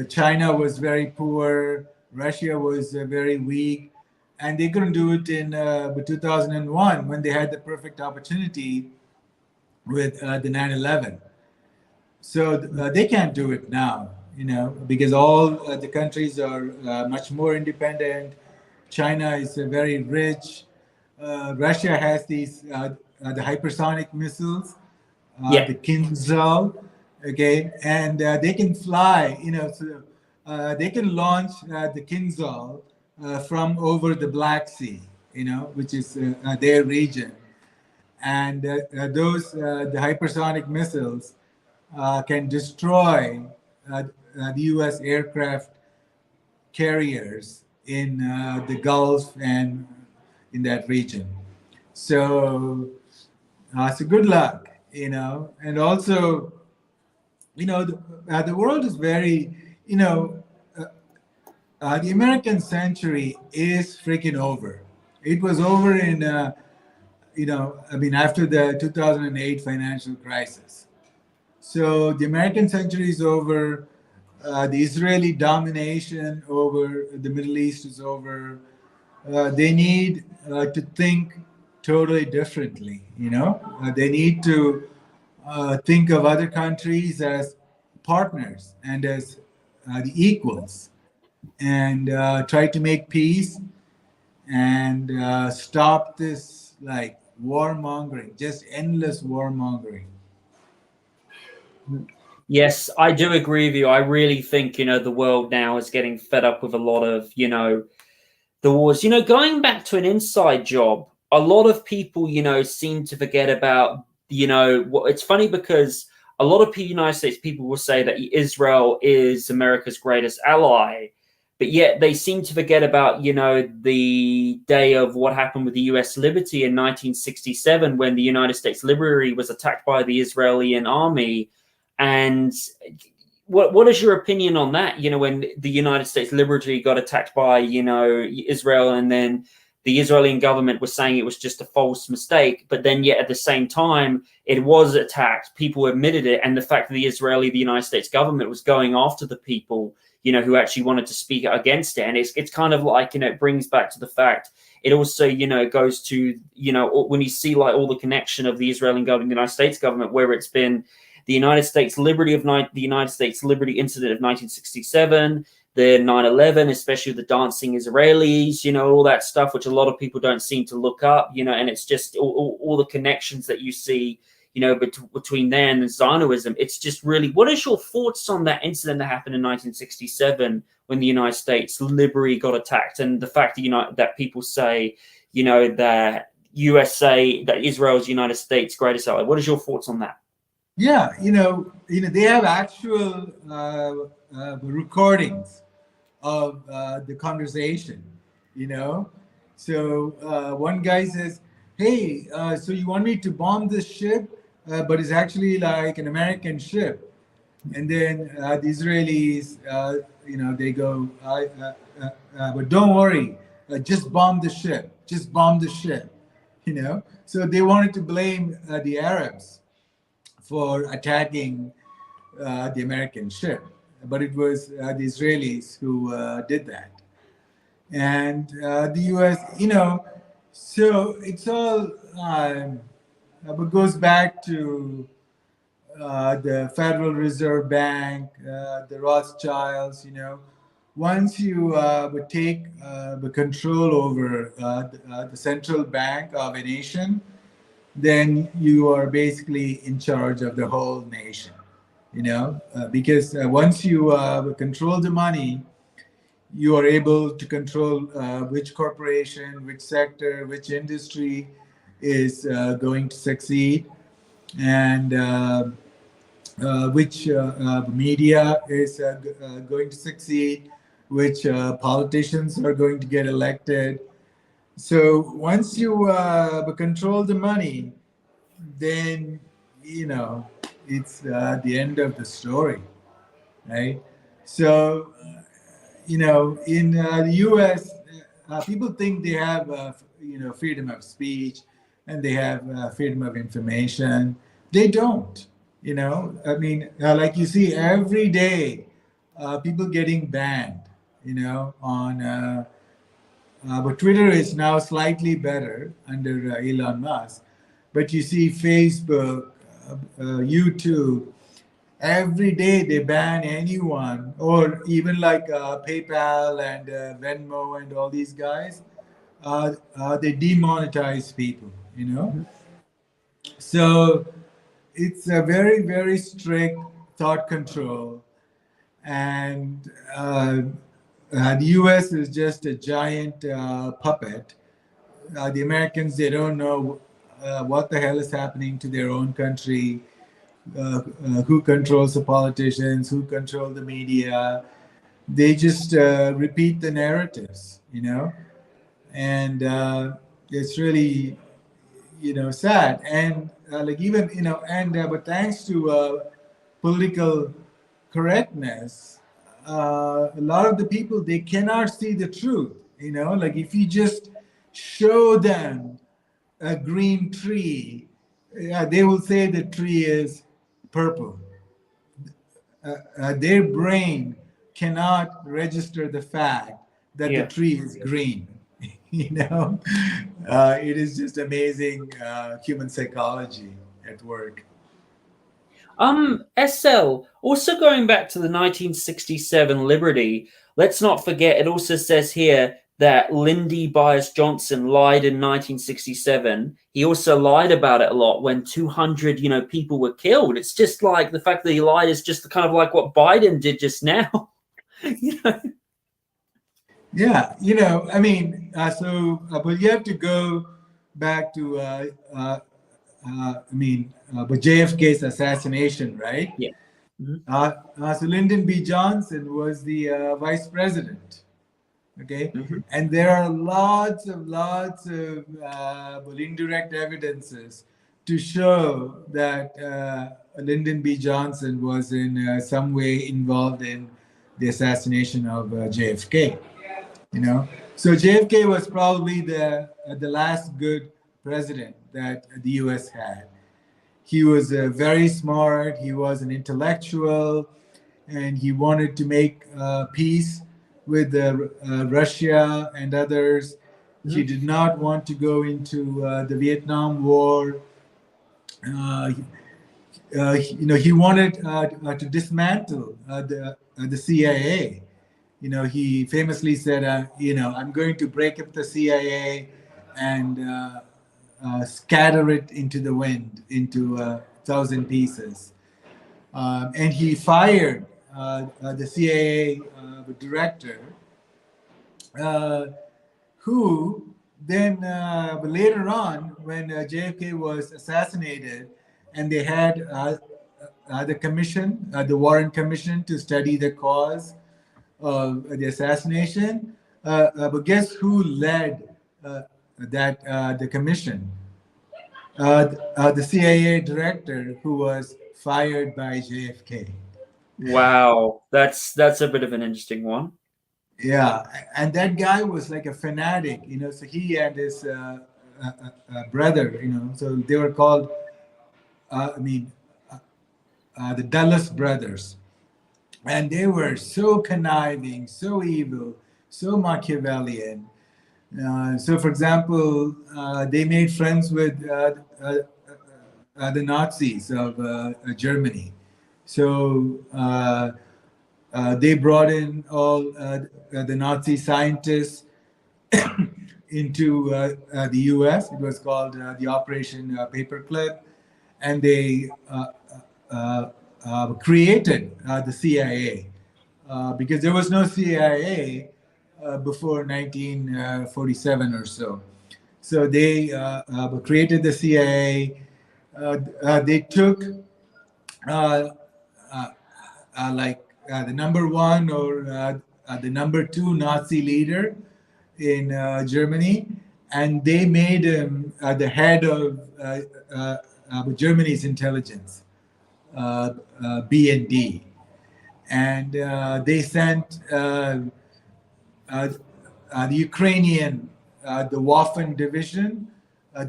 China was very poor, Russia was very weak, and they couldn't do it in 2001 when they had the perfect opportunity with the 9/11. So they can't do it now, because all the countries are much more independent. China is very rich. Russia has the hypersonic missiles, Yeah. the Kinzhal, okay, and they can fly. So they can launch the Kinzhal from over the Black Sea, which is their region, and the hypersonic missiles can destroy the U.S. aircraft carriers in the Gulf and in that region. So good luck, and also, the world is very, the American century is freaking over. It was over in, I mean, after the 2008 financial crisis. So the American century is over. The Israeli domination over the Middle East is over. They need to think totally differently. They need to think of other countries as partners and as the equals, and try to make peace and stop this like warmongering, just endless warmongering. Yes, I do agree with you. I really think, the world now is getting fed up with a lot of, the wars. Going back to an inside job, a lot of people, seem to forget about, what it's funny because a lot of United States people will say that Israel is America's greatest ally, but yet they seem to forget about, the day of what happened with the US Liberty in 1967 when the United States Liberty was attacked by the Israeli army. And what is your opinion on that? When the United States Liberty got attacked by Israel, and then the Israeli government was saying it was just a false mistake, but then yet at the same time it was attacked. People admitted it, and the fact that the United States government was going after the people who actually wanted to speak against it, and it's kind of like it brings back to the fact. It also goes to when you see like all the connection of the Israeli government, the United States government, where it's been the United States Liberty incident of 1967, the 9/11, especially the dancing Israelis, all that stuff, which a lot of people don't seem to look up, and it's just all the connections that you see, between there and Zionism. It's just really, what is your thoughts on that incident that happened in 1967 when the United States Liberty got attacked, and the fact that that people say, that that Israel's United States greatest ally? What is your thoughts on that? Yeah, they have actual recordings of the conversation. You know, so one guy says, "Hey, so you want me to bomb this ship, but it's actually like an American ship." And then the Israelis, they go, "But don't worry, just bomb the ship. Just bomb the ship." So they wanted to blame the Arabs for attacking the American ship, but it was the Israelis who did that, and the U.S. So it's all it goes back to the Federal Reserve Bank, the Rothschilds. Once you would take the control over the central bank of a nation, then you are basically in charge of the whole nation, because once you control the money, you are able to control which corporation, which sector, which industry is going to succeed, and which media is going to succeed, which politicians are going to get elected. So once you control the money, then it's the end of the story, right? So in the U.S., people think they have freedom of speech and they have freedom of information. They don't. I mean, like you see every day, people getting banned. On but Twitter is now slightly better under Elon Musk. But you see Facebook, YouTube, Every day they ban anyone, or even like PayPal and Venmo and all these guys. They demonetize people, you know. Mhm. So it's a very, very strict thought control, and the U.S. is just a giant puppet. The Americans, they don't know what the hell is happening to their own country, who controls the politicians, who control the media. They just repeat the narratives, you know, and it's really, sad. And like even, and but thanks to political correctness, a lot of the people, they cannot see the truth. Like if you just show them a green tree, yeah, they will say the tree is purple. Their brain cannot register the fact that the Yeah. tree is green. you know, it is just amazing human psychology at work. SL, also going back to the 1967 Liberty, let's not forget it also says here that Lindy Bias Johnson lied in 1967. He also lied about it a lot when 200, people were killed. It's just like the fact that he lied is just kind of like what Biden did just now. you know? Yeah, I mean, but you have to go back to, but JFK's assassination, right? Yeah. Mhm. So Lyndon B. Johnson was the vice president. Okay, Mhm. and there are lots of well, indirect evidences to show that Lyndon B. Johnson was in some way involved in the assassination of JFK. You know, so JFK was probably the last good president that the U.S. had. He was very smart. He was an intellectual, and he wanted to make peace with Russia and others. He Mhm. did not want to go into the Vietnam War. Uh, he wanted to dismantle the CIA. He famously said, I'm going to break up the CIA and scatter it into the wind into a thousand pieces. And he fired the CIA director, uh, who then later on, when JFK was assassinated, and they had the commission, the Warren Commission, to study the cause of the assassination. But guess who led that the commission? The CIA director who was fired by JFK. Wow, that's a bit of an interesting one. Yeah, and that guy was like a fanatic, So he and his brother, so they were called, I mean, the Dulles brothers, and they were so conniving, so evil, so Machiavellian. So, for example, they made friends with the Nazis of Germany. So they brought in all the Nazi scientists into the U.S. It was called the Operation Paperclip, and they created the CIA because there was no CIA before 1947 or so. So they created the CIA. They took uh, uh, the number one or the number two Nazi leader in Germany, and they made him the head of Germany's intelligence, BND, and they sent uh, the Ukrainian, the Waffen division,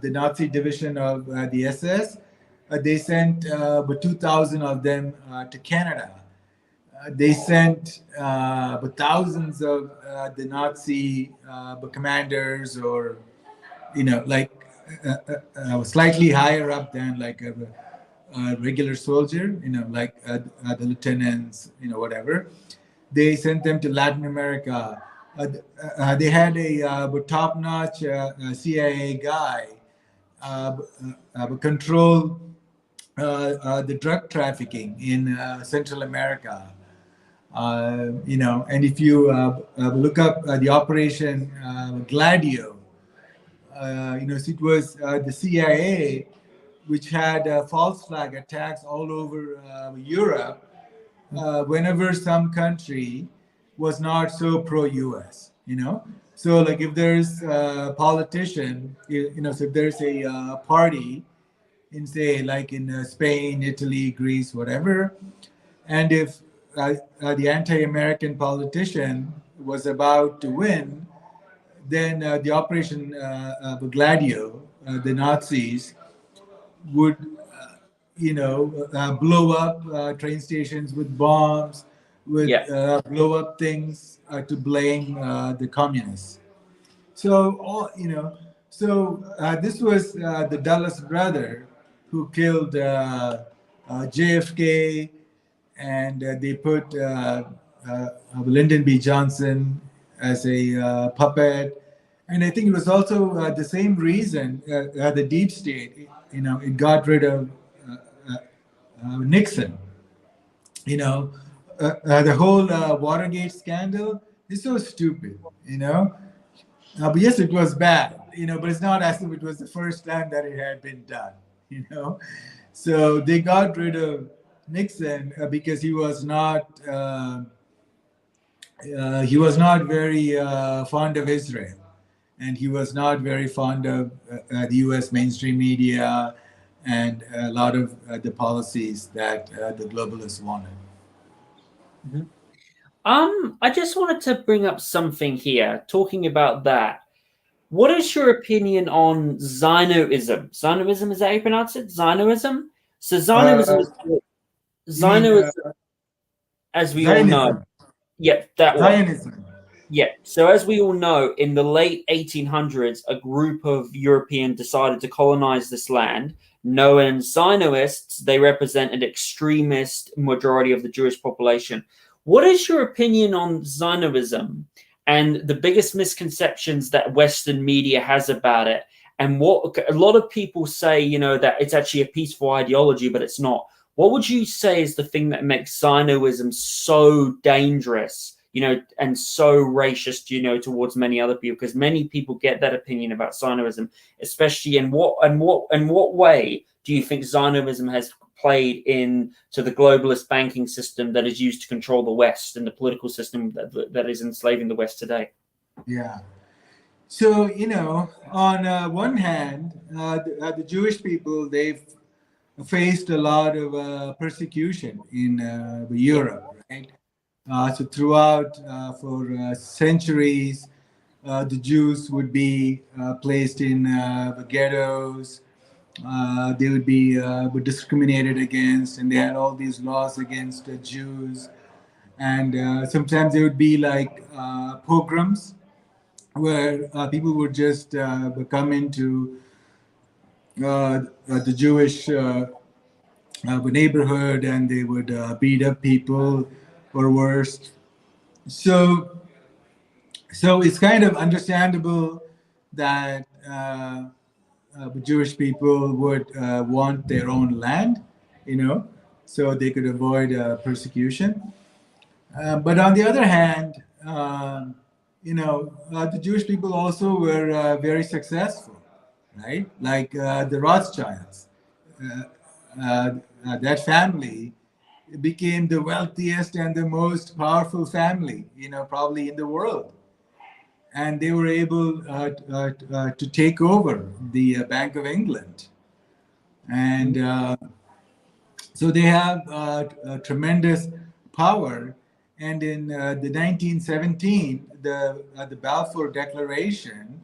the Nazi division of the SS. They sent about 2,000 of them to Canada. They sent thousands of the Nazi commanders, or like slightly higher up than like regular soldier, like the lieutenants, whatever. They sent them to Latin America. They had a top-notch CIA guy control the drug trafficking in Central America. And if you look up the Operation Gladio, so it was the CIA which had false flag attacks all over Europe whenever some country was not so pro-US, So like if there's a politician, so if there's a party in say like in Spain, Italy, Greece, whatever, and if the anti-American politician was about to win, then the Operation Gladio, the Nazis would, blow up train stations with bombs, would Yeah. blow up things to blame the communists. So this was the Dulles brother who killed JFK, and they put Lyndon B. Johnson as a puppet. And I think it was also the same reason the deep state, it got rid of Nixon. The whole Watergate scandal is so stupid, but yes, it was bad, but it's not as if it was the first time that it had been done, So they got rid of Nixon because he was not very fond of Israel, and he was not very fond of the U.S. mainstream media and a lot of the policies that the globalists wanted. Mm-hmm. I just wanted to bring up something here, talking about that. What is your opinion on Zionism? Zionism, is that how you pronounce it? Zionism? So Zionism is You mean Zionism, as we all know. Zionism? Yeah, that one. Zionism. Yeah. So as we all know, in the late 1800s, a group of Europeans decided to colonize this land. Known as Zionists, they represent an extremist majority of the Jewish population. What is your opinion on Zionism and the biggest misconceptions that Western media has about it? And what a lot of people say, that it's actually a peaceful ideology, but it's not. What would you say is the thing that makes Zionism so dangerous, and so racist, towards many other people? Because many people get that opinion about Zionism, especially in what way do you think Zionism has played into the globalist banking system that is used to control the West and the political system that is enslaving the West today? Yeah. So, on one hand, the Jewish people, they've faced a lot of persecution in Europe, right? So throughout, for centuries, the Jews would be placed in the ghettos. They would be discriminated against, and they had all these laws against the Jews. And sometimes there would be like pogroms where people would just come into the Jewish neighborhood, and they would beat up people or worse. So, it's kind of understandable that Jewish people would want their own land, so they could avoid persecution. But on the other hand, the Jewish people also were very successful, right? Like the Rothschilds. That family became the wealthiest and the most powerful family, probably in the world. And they were able to take over the Bank of England. And so they have tremendous power. And in the 1917, the Balfour Declaration,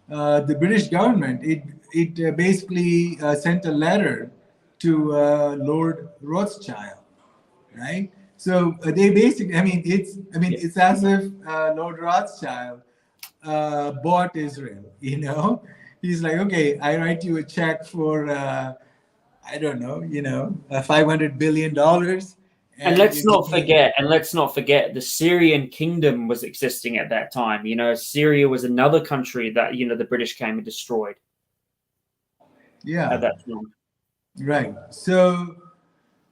the British government, it basically sent a letter to Lord Rothschild, right? So they basically, it's as if Lord Rothschild bought Israel. He's like, okay, I write you a check for I don't know, $500 billion, And and let's it's not forget, the Syrian kingdom was existing at that time. Syria was another country that the British came and destroyed at yeah, that time. right. So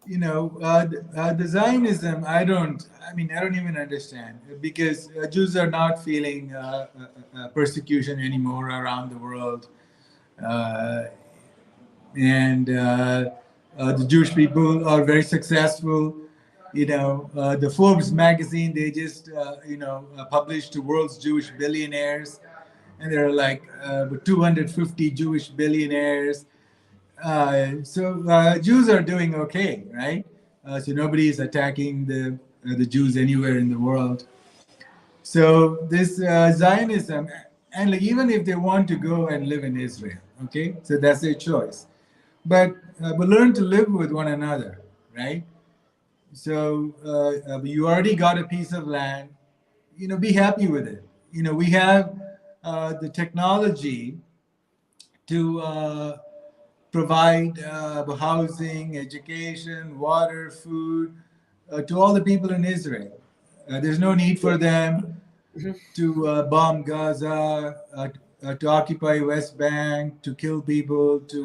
the Zionism, I don't even understand, because Jews are not feeling persecution anymore around the world. Uh, and the Jewish people are very successful. The Forbes magazine, they just published the world's Jewish billionaires, and there are like 250 Jewish billionaires. So Jews are doing okay, right? So nobody is attacking the Jews anywhere in the world. So this Zionism, and like, even if they want to go and live in Israel, okay, so that's their choice. But learn to live with one another, right? So you already got a piece of land, be happy with it. We have the technology to provide housing, education, water, food to all the people in Israel. There's no need for them Mhm. to bomb Gaza, to occupy West Bank, to kill people, to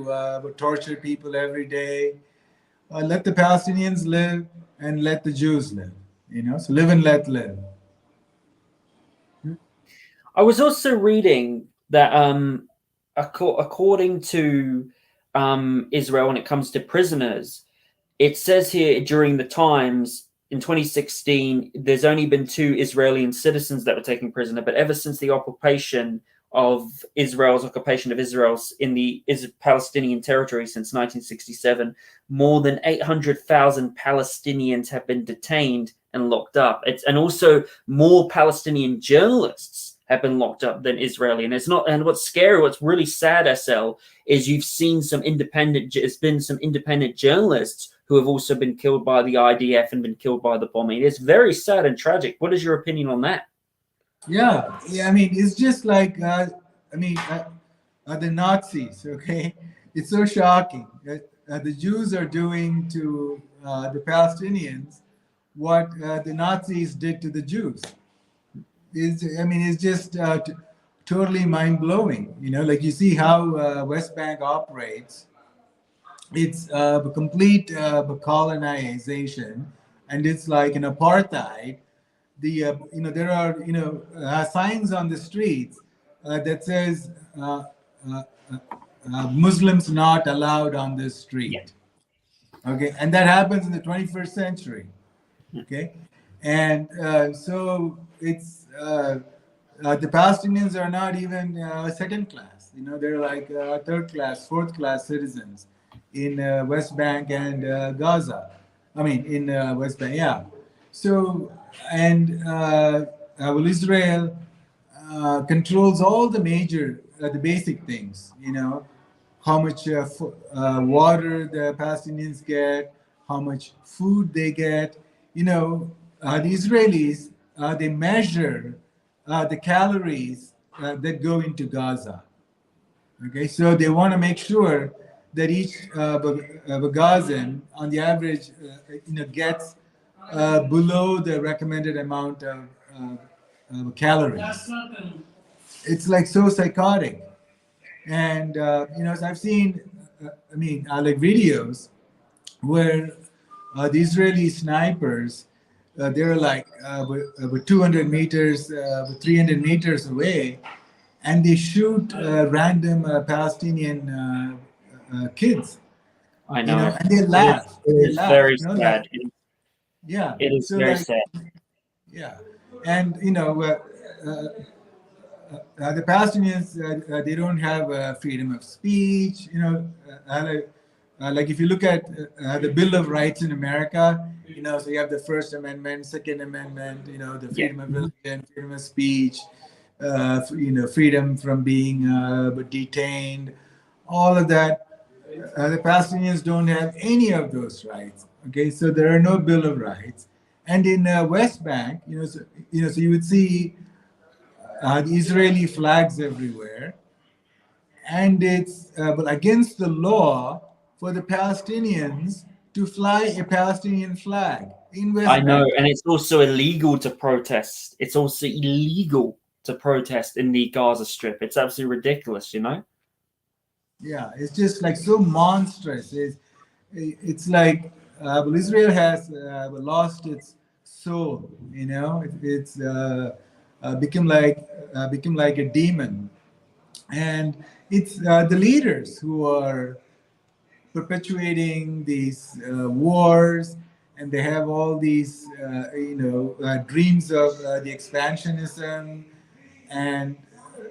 torture people every day. Let the Palestinians live and let the Jews live. So live and let live. I was also reading that according to Israel, when it comes to prisoners, it says here during the times in 2016, there's only been two Israeli citizens that were taken prisoner, but ever since the occupation of Israel's in the Palestinian territory since 1967, more than 800,000 Palestinians have been detained and locked up. And also more Palestinian journalists have been locked up than Israeli. And it's not. And what's scary, what's really sad, SL, is you've seen it's been some independent journalists who have also been killed by the IDF and been killed by the bombing. It's very sad and tragic. What is your opinion on that? Yeah, yeah. I mean, it's just like the Nazis. Okay, it's so shocking. The Jews are doing to the Palestinians what the Nazis did to the Jews. It's just totally mind blowing. Like, you see how West Bank operates. It's a complete colonization, and it's like an apartheid. There are signs on the streets that says Muslims not allowed on this Yeah. street. Okay, and that happens in the 21st century. Okay, and so it's the Palestinians are not even second class. They're like third class, fourth class citizens in West Bank and Gaza. I mean, in West Bank, yeah. So, and well, Israel controls all the major, the basic things. How much water the Palestinians get, how much food they get. The Israelis, they measure the calories that go into Gaza. Okay, so they want to make sure that each Gazan, on the average, gets below the recommended amount of calories. It's like so psychotic. And so I've seen, like videos where the Israeli snipers, they're like 200 meters, 300 meters away, and they shoot random Palestinian kids, I know. and they It is, laugh. it They is laugh, very like, sad. yeah. It is So very like, sad. yeah, and the Palestinians, they don't have freedom of speech. Like if you look at the Bill of Rights in America, so you have the First Amendment, Second Amendment, the Yeah. freedom of religion, freedom of speech, freedom from being detained, all of that. The Palestinians don't have any of those rights. Okay, so there are no Bill of Rights. And in West Bank, so you would see the Israeli flags everywhere, and it's against the law for the Palestinians to fly a Palestinian flag in I West know, Bank. and it's also illegal to protest. It's also illegal to protest in the Gaza Strip. It's absolutely ridiculous, you know? Yeah, it's just like so monstrous. It's like well, Israel has lost its soul. You know, it's become like a demon, and it's the leaders who are perpetuating these wars, and they have all these dreams of the expansionism, and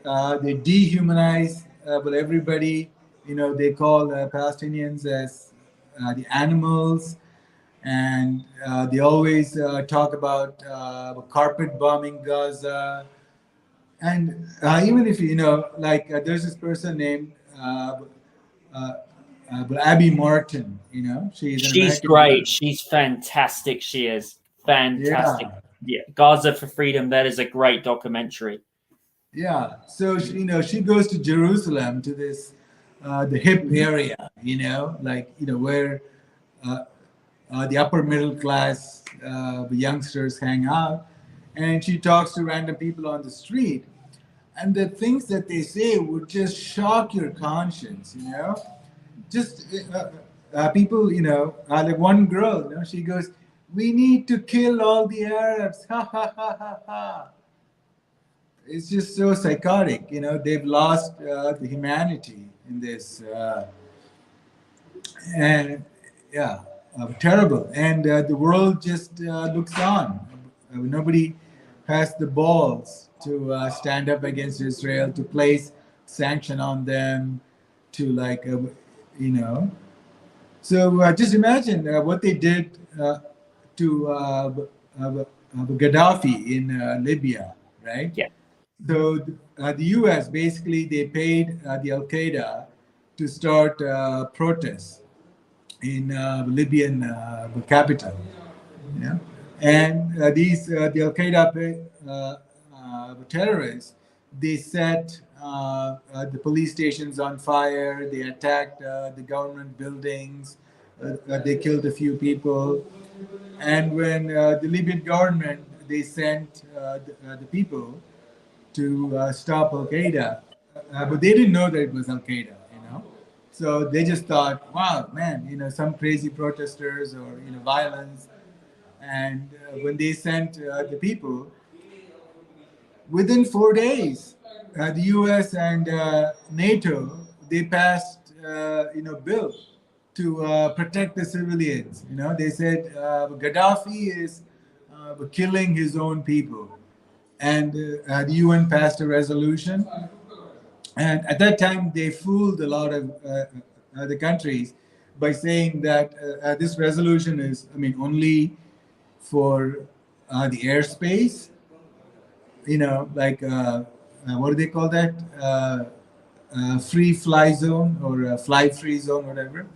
they dehumanize everybody. You know, they call Palestinians as the animals, and they always talk about carpet bombing Gaza. And even if you know, like there's this person named uh, Abby Martin. You know, she is an She's American great. journalist. She's fantastic. She is fantastic. Yeah, Yeah, Gaza for Freedom. That is a great documentary. yeah. So she, you know, she goes to Jerusalem, to this the hip Mhm. area. You know, like where uh, the upper middle class youngsters hang out, and she talks to random people on the street, and the things that they say would just shock your conscience. You know, just people, like one girl, she goes, "We need to kill all the Arabs." Ha ha ha ha ha. It's just so psychotic. You know, they've lost the humanity in this, and yeah, terrible. And the world just looks on. Nobody has the balls to stand up against Israel, to place sanction on them, to like, you know. So just imagine what they did to Gaddafi in Libya, right? Yeah. So the U.S. basically they paid the Al Qaeda to start protests in Libyan capital. Yeah, and these the Al Qaeda terrorists, they set the police stations on fire. They attacked the government buildings. They killed a few people. And when the Libyan government, they sent the people to stop Al Qaeda, but they didn't know that it was Al Qaeda. You know, so they just thought, wow, man, some crazy protesters or violence. And when they sent the people, within 4 days, the U.S. and NATO, they passed bill to protect the civilians. You know, they said Gaddafi is killing his own people, and the UN passed a resolution. And at that time, they fooled a lot of the countries by saying that this resolution is, I mean, only for the airspace, like what do they call that? Free fly zone, or fly free zone, whatever.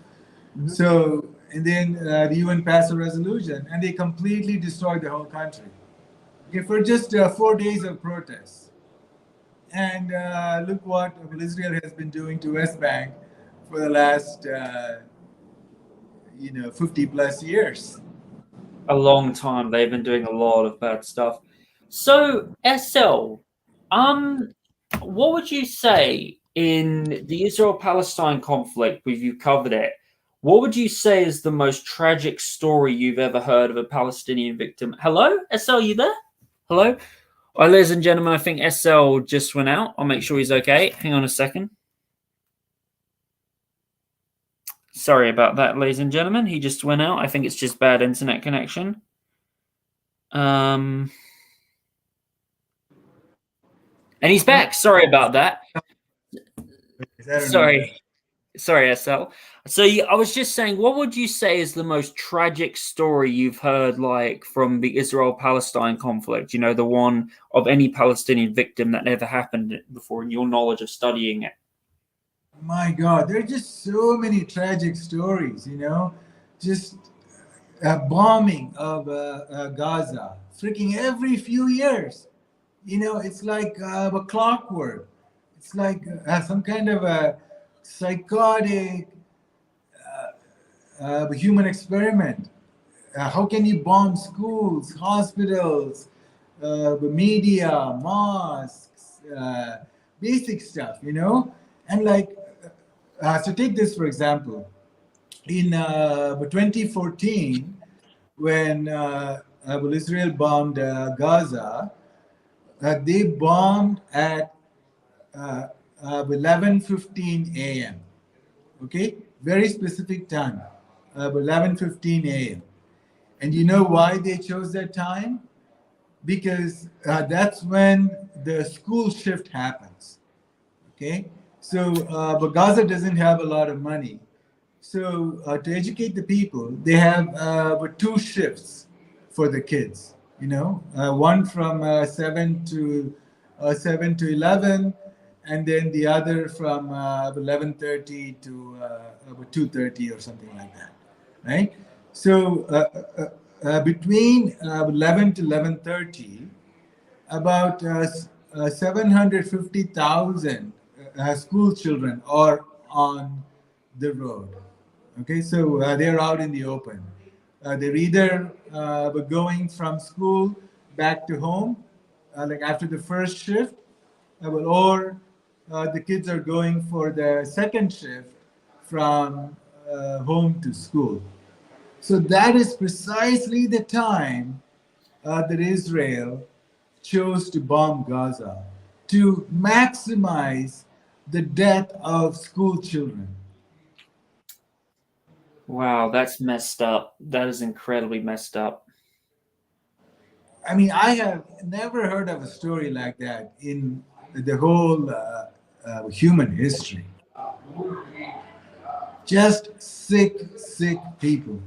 Mhm. So, and then the UN passed a resolution, and they completely destroyed the whole country. Okay, for just 4 days of protests. And look what Israel has been doing to West Bank for the last, 50 plus years. A long time. They've been doing a lot of bad stuff. So, SL, um, what would you say in the Israel-Palestine conflict? You covered it. What would you say is the most tragic story you've ever heard of a Palestinian victim? Hello, SL, you there? Hello? All right, ladies and gentlemen, I think SL just went out. I'll make sure he's okay. Hang on a second. Sorry about that, ladies and gentlemen. He just went out. I think it's just bad internet connection. Um, and he's Well, back. Sorry about that. I don't know. Sorry. Sorry, SL. So I was just saying, what would you say is the most tragic story you've heard, like from the Israel-Palestine conflict? You know, the one of any Palestinian victim that never happened before, in your knowledge of studying it. My God, there are just so many tragic stories, just bombing of Gaza, freaking every few years. It's like a clockwork. It's like some kind of a psychotic the human experiment. How can you bomb schools, hospitals, the media, mosques, basic stuff, you know? And like, so take this for example. In 2014, when well, Israel bombed Gaza, they bombed at 11:15 a.m. Okay, very specific time, 11:15 a.m. And you know why they chose that time? Because that's when the school shift happens. Okay, so but Gaza doesn't have a lot of money, so to educate the people, they have two shifts for the kids. You know, one from 7 to 11, and then the other from 11:30 to 2:30 or something like that, right? So between 11 to 11:30, about 750,000 school children are on the road. Okay, so they're out in the open. They're either going from school back to home, like after the first shift, or the kids are going for the second shift from home to school. So that is precisely the time that Israel chose to bomb Gaza to maximize the death of school children. Wow, that's messed up. That is incredibly messed up. I mean, I have never heard of a story like that in the whole human history. Just sick, sick people.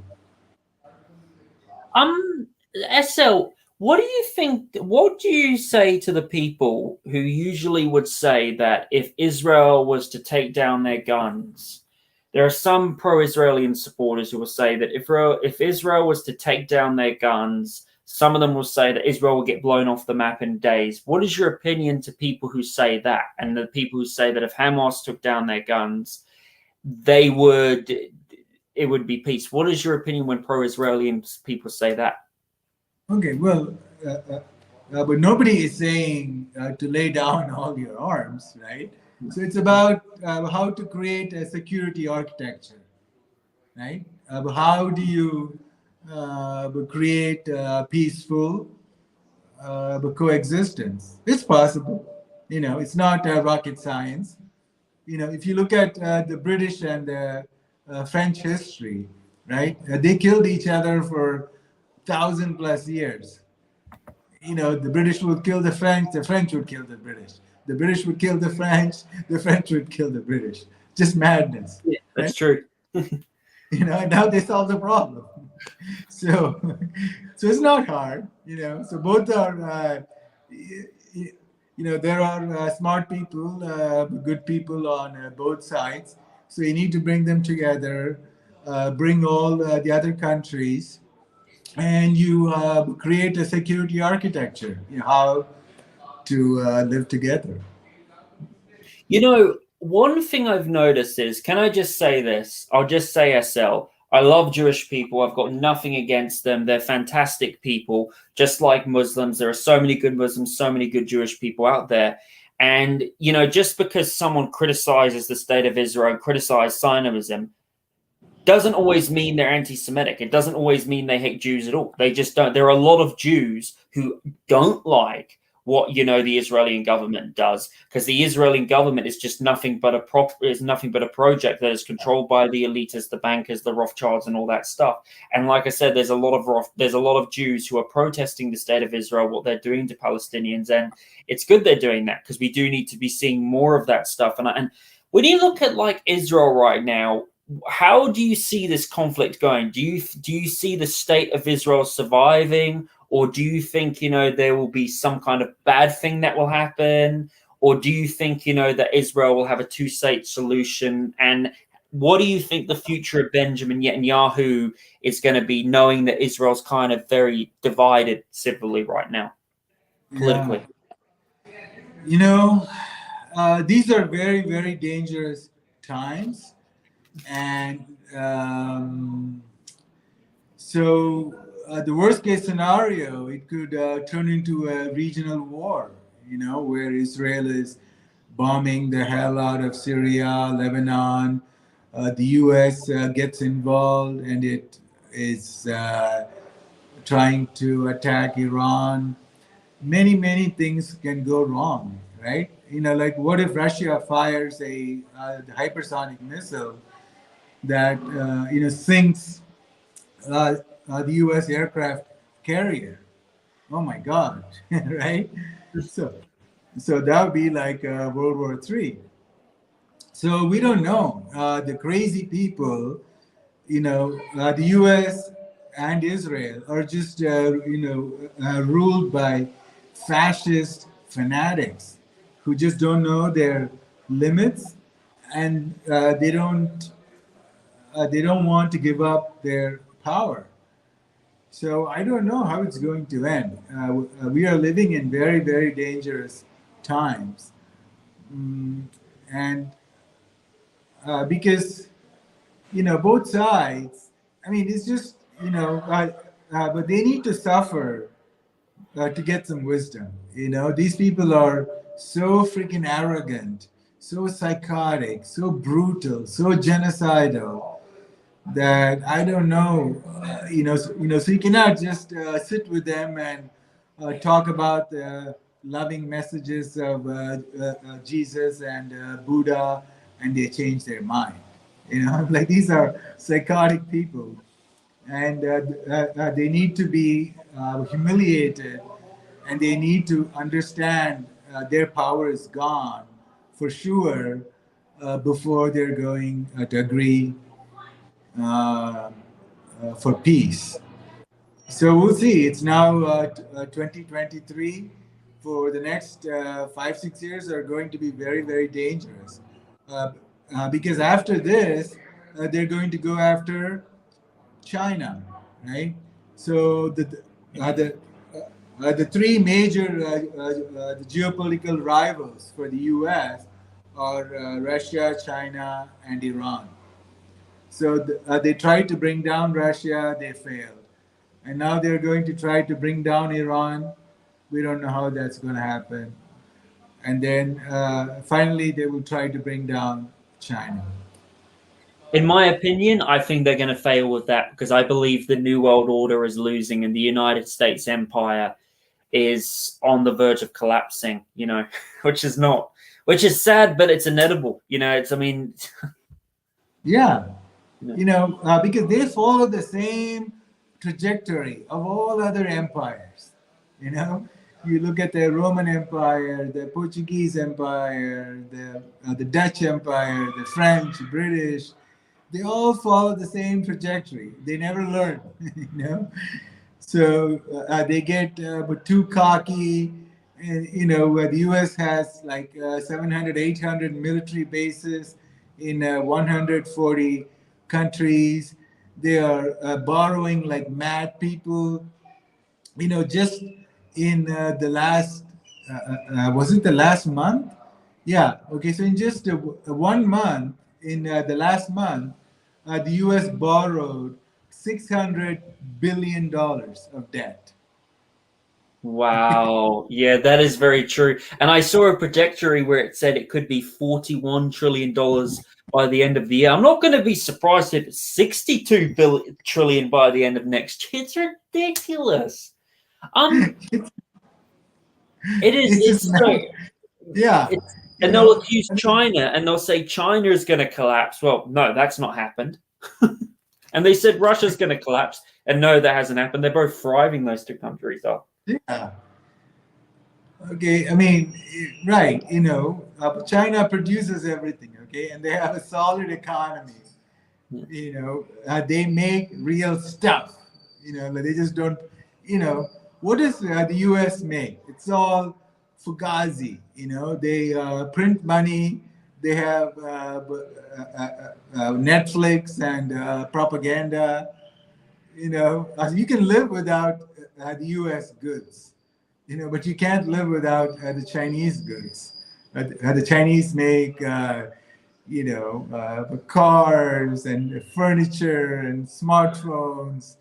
Um, SL, what do you think? What do you say to the people who usually would say that if Israel was to take down their guns, there are some pro-Israeli supporters who will say that if Israel was to take down their guns, some of them will say that Israel will get blown off the map in days. What is your opinion to people who say that, and the people who say that if Hamas took down their guns, they would it would be peace? What is your opinion when pro-Israeli people say that? Okay, well, but nobody is saying to lay down all your arms, right? So it's about how to create a security architecture, right? How do you create peaceful coexistence? It's possible. You know, it's not rocket science. You know, if you look at the British and the French history, right? They killed each other for 1,000+ years. You know, the British would kill the French would kill the British would kill the French would kill the British. Just madness, Yeah, that's right? true. You know, and now they solve the problem. So, so it's not hard, you know. So both are, you know, there are smart people, good people on both sides. So you need to bring them together, bring all the other countries, and you create a security architecture. You know, how to live together. You know, one thing I've noticed is, can I just say this? I'll just say SL. I love Jewish people. I've got nothing against them. They're fantastic people, just like Muslims. There are so many good Muslims, so many good Jewish people out there. And, you know, just because someone criticizes the state of Israel, criticizes Zionism, doesn't always mean they're anti-Semitic. It doesn't always mean they hate Jews at all. They just don't. There are a lot of Jews who don't like what the Israeli government does, because the Israeli government is just nothing but a project that is controlled by the elitists, the bankers, the Rothschilds, and all that stuff. And like I said, there's a lot of Jews who are protesting the state of Israel, what they're doing to Palestinians, and it's good they're doing that, because we do need to be seeing more of that stuff. And when you look at like Israel right now, how do you see this conflict going? Do you see the state of Israel surviving, or do you think there will be some kind of bad thing that will happen, or do you think that Israel will have a two-state solution? And what do you think the future of Benjamin Netanyahu is going to be, knowing that Israel's kind of very divided civilly right now, Yeah, politically? you know, these are very, very dangerous times. And so the worst case scenario, it could turn into a regional war, where Israel is bombing the hell out of Syria, Lebanon. The U.S. Gets involved and it is trying to attack Iran. Many things can go wrong, right? Like what if Russia fires a hypersonic missile that sinks uh, the U.S. aircraft carrier? Oh my God, right? So, so that would be like World War III. So we don't know. The crazy people, the U.S. and Israel are just, ruled by fascist fanatics who just don't know their limits, and they don't want to give up their power. So I don't know how it's going to end. We are living in very dangerous times, and because both sides. I mean, it's just but they need to suffer to get some wisdom. These people are so freaking arrogant, so psychotic, so brutal, so genocidal that I don't know. So you cannot just sit with them and talk about the loving messages of Jesus and Buddha, and they change their mind. Like these are psychotic people, and they need to be humiliated, and they need to understand their power is gone for sure before they're going to agree uh, for peace. So we'll see. It's now 2023. For the next 5, 6 years are going to be very dangerous, uh, because after this, they're going to go after China, right? So the three major the geopolitical rivals for the U.S. are Russia, China, and Iran. So they tried to bring down Russia, they failed. And now they're going to try to bring down Iran. We don't know how that's going to happen. And then finally, they will try to bring down China. In my opinion, I think they're going to fail with that because I believe the New World Order is losing and the United States empire is on the verge of collapsing, which is not, which is sad, but it's inevitable. I mean, Yeah, you know, because they follow the same trajectory of all other empires. You know, you look at the Roman Empire, the Portuguese Empire, the Dutch Empire, the French, British. They all follow the same trajectory. They never learn. So they get too cocky. And, the U.S. has like 700, 800 military bases in 140 countries. They are borrowing like mad people. Just in the last, was it the last month? Yeah. Okay. So in just 1 month, in the last month, the U.S. borrowed $600 billion of debt. wow. Yeah, that is very true. And I saw a trajectory where it said it could be $41 trillion by the end of the year. I'm not going to be surprised if it's 62 trillion by the end of next year. It's ridiculous. Um, it's, it is. it's just It's so. not, yeah, It's, you and they'll know, accuse I mean, China and they'll say China is going to collapse. Well, no, that's not happened. And they said Russia's going to collapse, and no, that hasn't happened. They're both thriving. Those two countries are. yeah. Okay, I mean, right, China produces everything, okay, and they have a solid economy. Yeah. They make real stuff. Like they just don't. What does the U.S. make? It's all fugazi. They print money. They have Netflix and propaganda. You can live without the U.S. goods. But you can't live without the Chinese goods. The Chinese make cars and furniture and smartphones,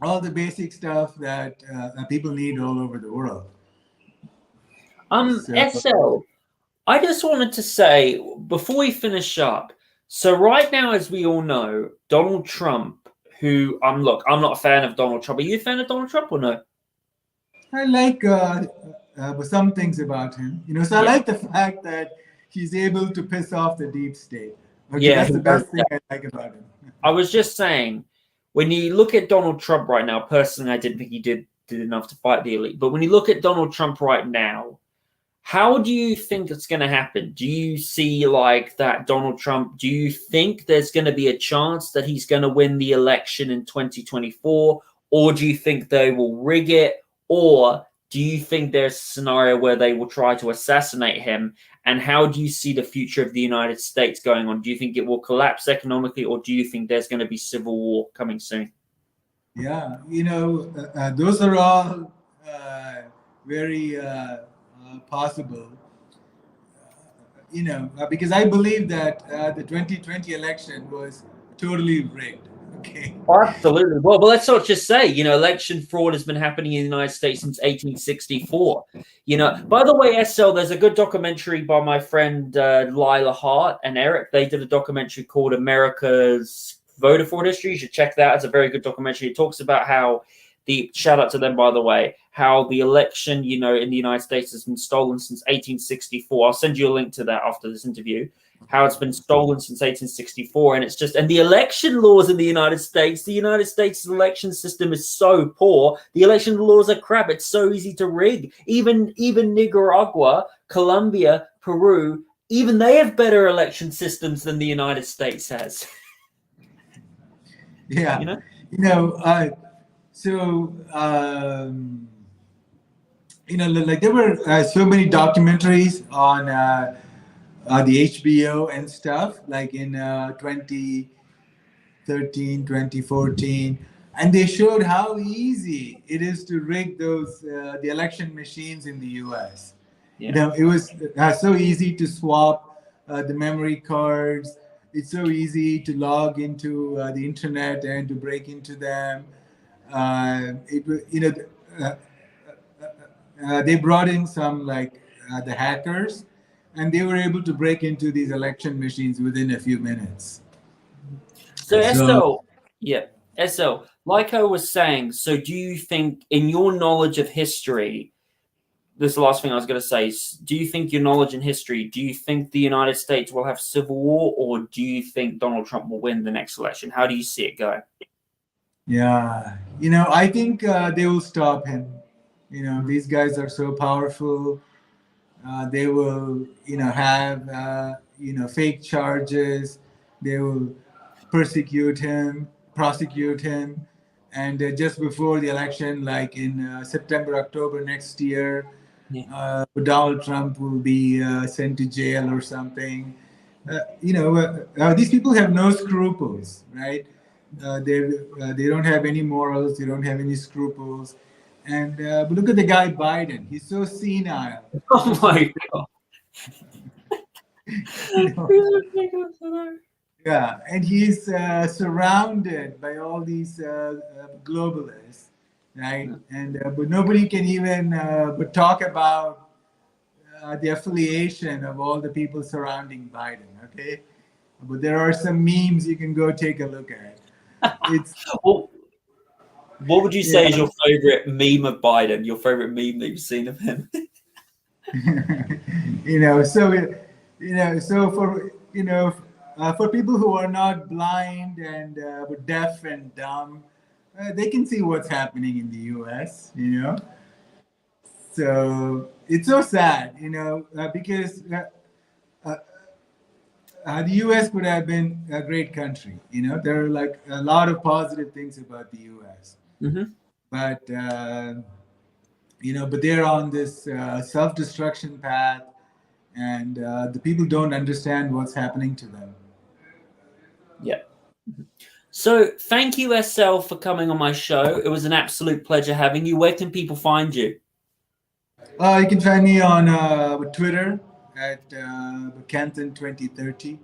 all the basic stuff that people need all over the world. So, SL, I just wanted to say before we finish up. So right now, as we all know, Donald Trump, who I'm not a fan of Donald Trump. Are you a fan of Donald Trump or no? I like some things about him. So I Yeah, like the fact that he's able to piss off the deep state. Okay, yeah, that's he the does best thing that. I like about him. I was just saying, when you look at Donald Trump right now, personally, I didn't think he did enough to fight the elite. But when you look at Donald Trump right now, how do you think it's going to happen? Do you see like that Donald Trump? Do you think there's going to be a chance that he's going to win the election in 2024? Or do you think they will rig it? Or do you think there's a scenario where they will try to assassinate him? And how do you see the future of the United States going on? Do you think it will collapse economically, or do you think there's going to be civil war coming soon? Yeah, those are all very possible. Because I believe that the 2020 election was totally rigged. Okay. Absolutely. Well, but let's not just say, election fraud has been happening in the United States since 1864. By the way, SL, there's a good documentary by my friend Lila Hart and Eric. They did a documentary called America's Voter Fraud History. You should check that out. It's a very good documentary. It talks about how shout out to them, by the way, how the election, in the United States has been stolen since 1864. I'll send you a link to that after this interview. How it's been stolen since 1864, and and the election laws in the United States' election system is so poor. The election laws are crap. It's so easy to rig. Even Nicaragua, Colombia, Peru, even they have better election systems than the United States has. Yeah. You know? So like there were so many documentaries on the HBO and stuff, like in 2013, 2014, and they showed how easy it is to rig the election machines in the US. Yeah. It was so easy to swap the memory cards. It's so easy to log into the internet and to break into them. It uh, they brought in some like the hackers, and they were able to break into these election machines within a few minutes. So So SL, yeah, SL, like I was saying, so do you think in your knowledge of history, this is the last thing I was going to say, do you think your knowledge in history, do you think the United States will have civil war, or do you think Donald Trump will win the next election? How do you see it going? yeah, I think they will stop him. These guys are so powerful. They will, have, fake charges. They will prosecute him. And just before the election, like in September, October next year, Yeah. Donald Trump will be sent to jail or something. These people have no scruples, right? They don't have any morals. They don't have any scruples. And but look at the guy Biden. He's so senile. Oh my God. You know, yeah, and he's surrounded by all these globalists, right? And but nobody can even but talk about the affiliation of all the people surrounding Biden. Okay, but there are some memes you can go take a look at. It's Well, what would you say is yeah, your favorite meme of Biden? Your favorite meme that you've seen of him? so so for people who are not blind and deaf and dumb, they can see what's happening in the U.S. So it's so sad, because uh, the U.S. could have been a great country. There are like a lot of positive things about the U.S. Mm-hmm. But but they're on this self-destruction path, and the people don't understand what's happening to them. Yeah. So thank you, SL, for coming on my show. It was an absolute pleasure having you. Where can people find you? You can find me on Twitter at Kanthan 2030.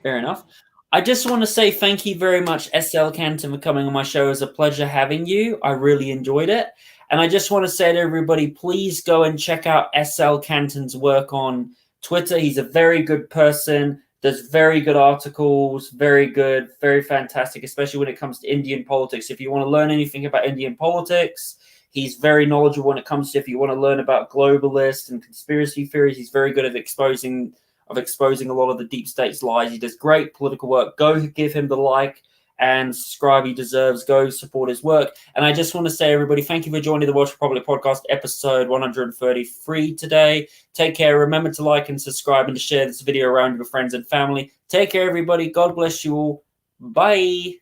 Fair enough. I just want to say thank you very much, SL Canton, for coming on my show. It was a pleasure having you. I really enjoyed it. And I just want to say to everybody, please go and check out SL Canton's work on Twitter. He's a very good person, does very good articles, very good, very fantastic, especially when it comes to Indian politics. If you want to learn anything about Indian politics, he's very knowledgeable when it comes to, if you want to learn about globalists and conspiracy theories, he's very good at exposing a lot of the deep state's lies. He does great political work. Go give him the like and subscribe. He deserves. Go support his work. And I just want to say, everybody, thank you for joining the Welsh Republic podcast, episode 133 today. Take care. Remember to like and subscribe and to share this video around with your friends and family. Take care, everybody. God bless you all. Bye.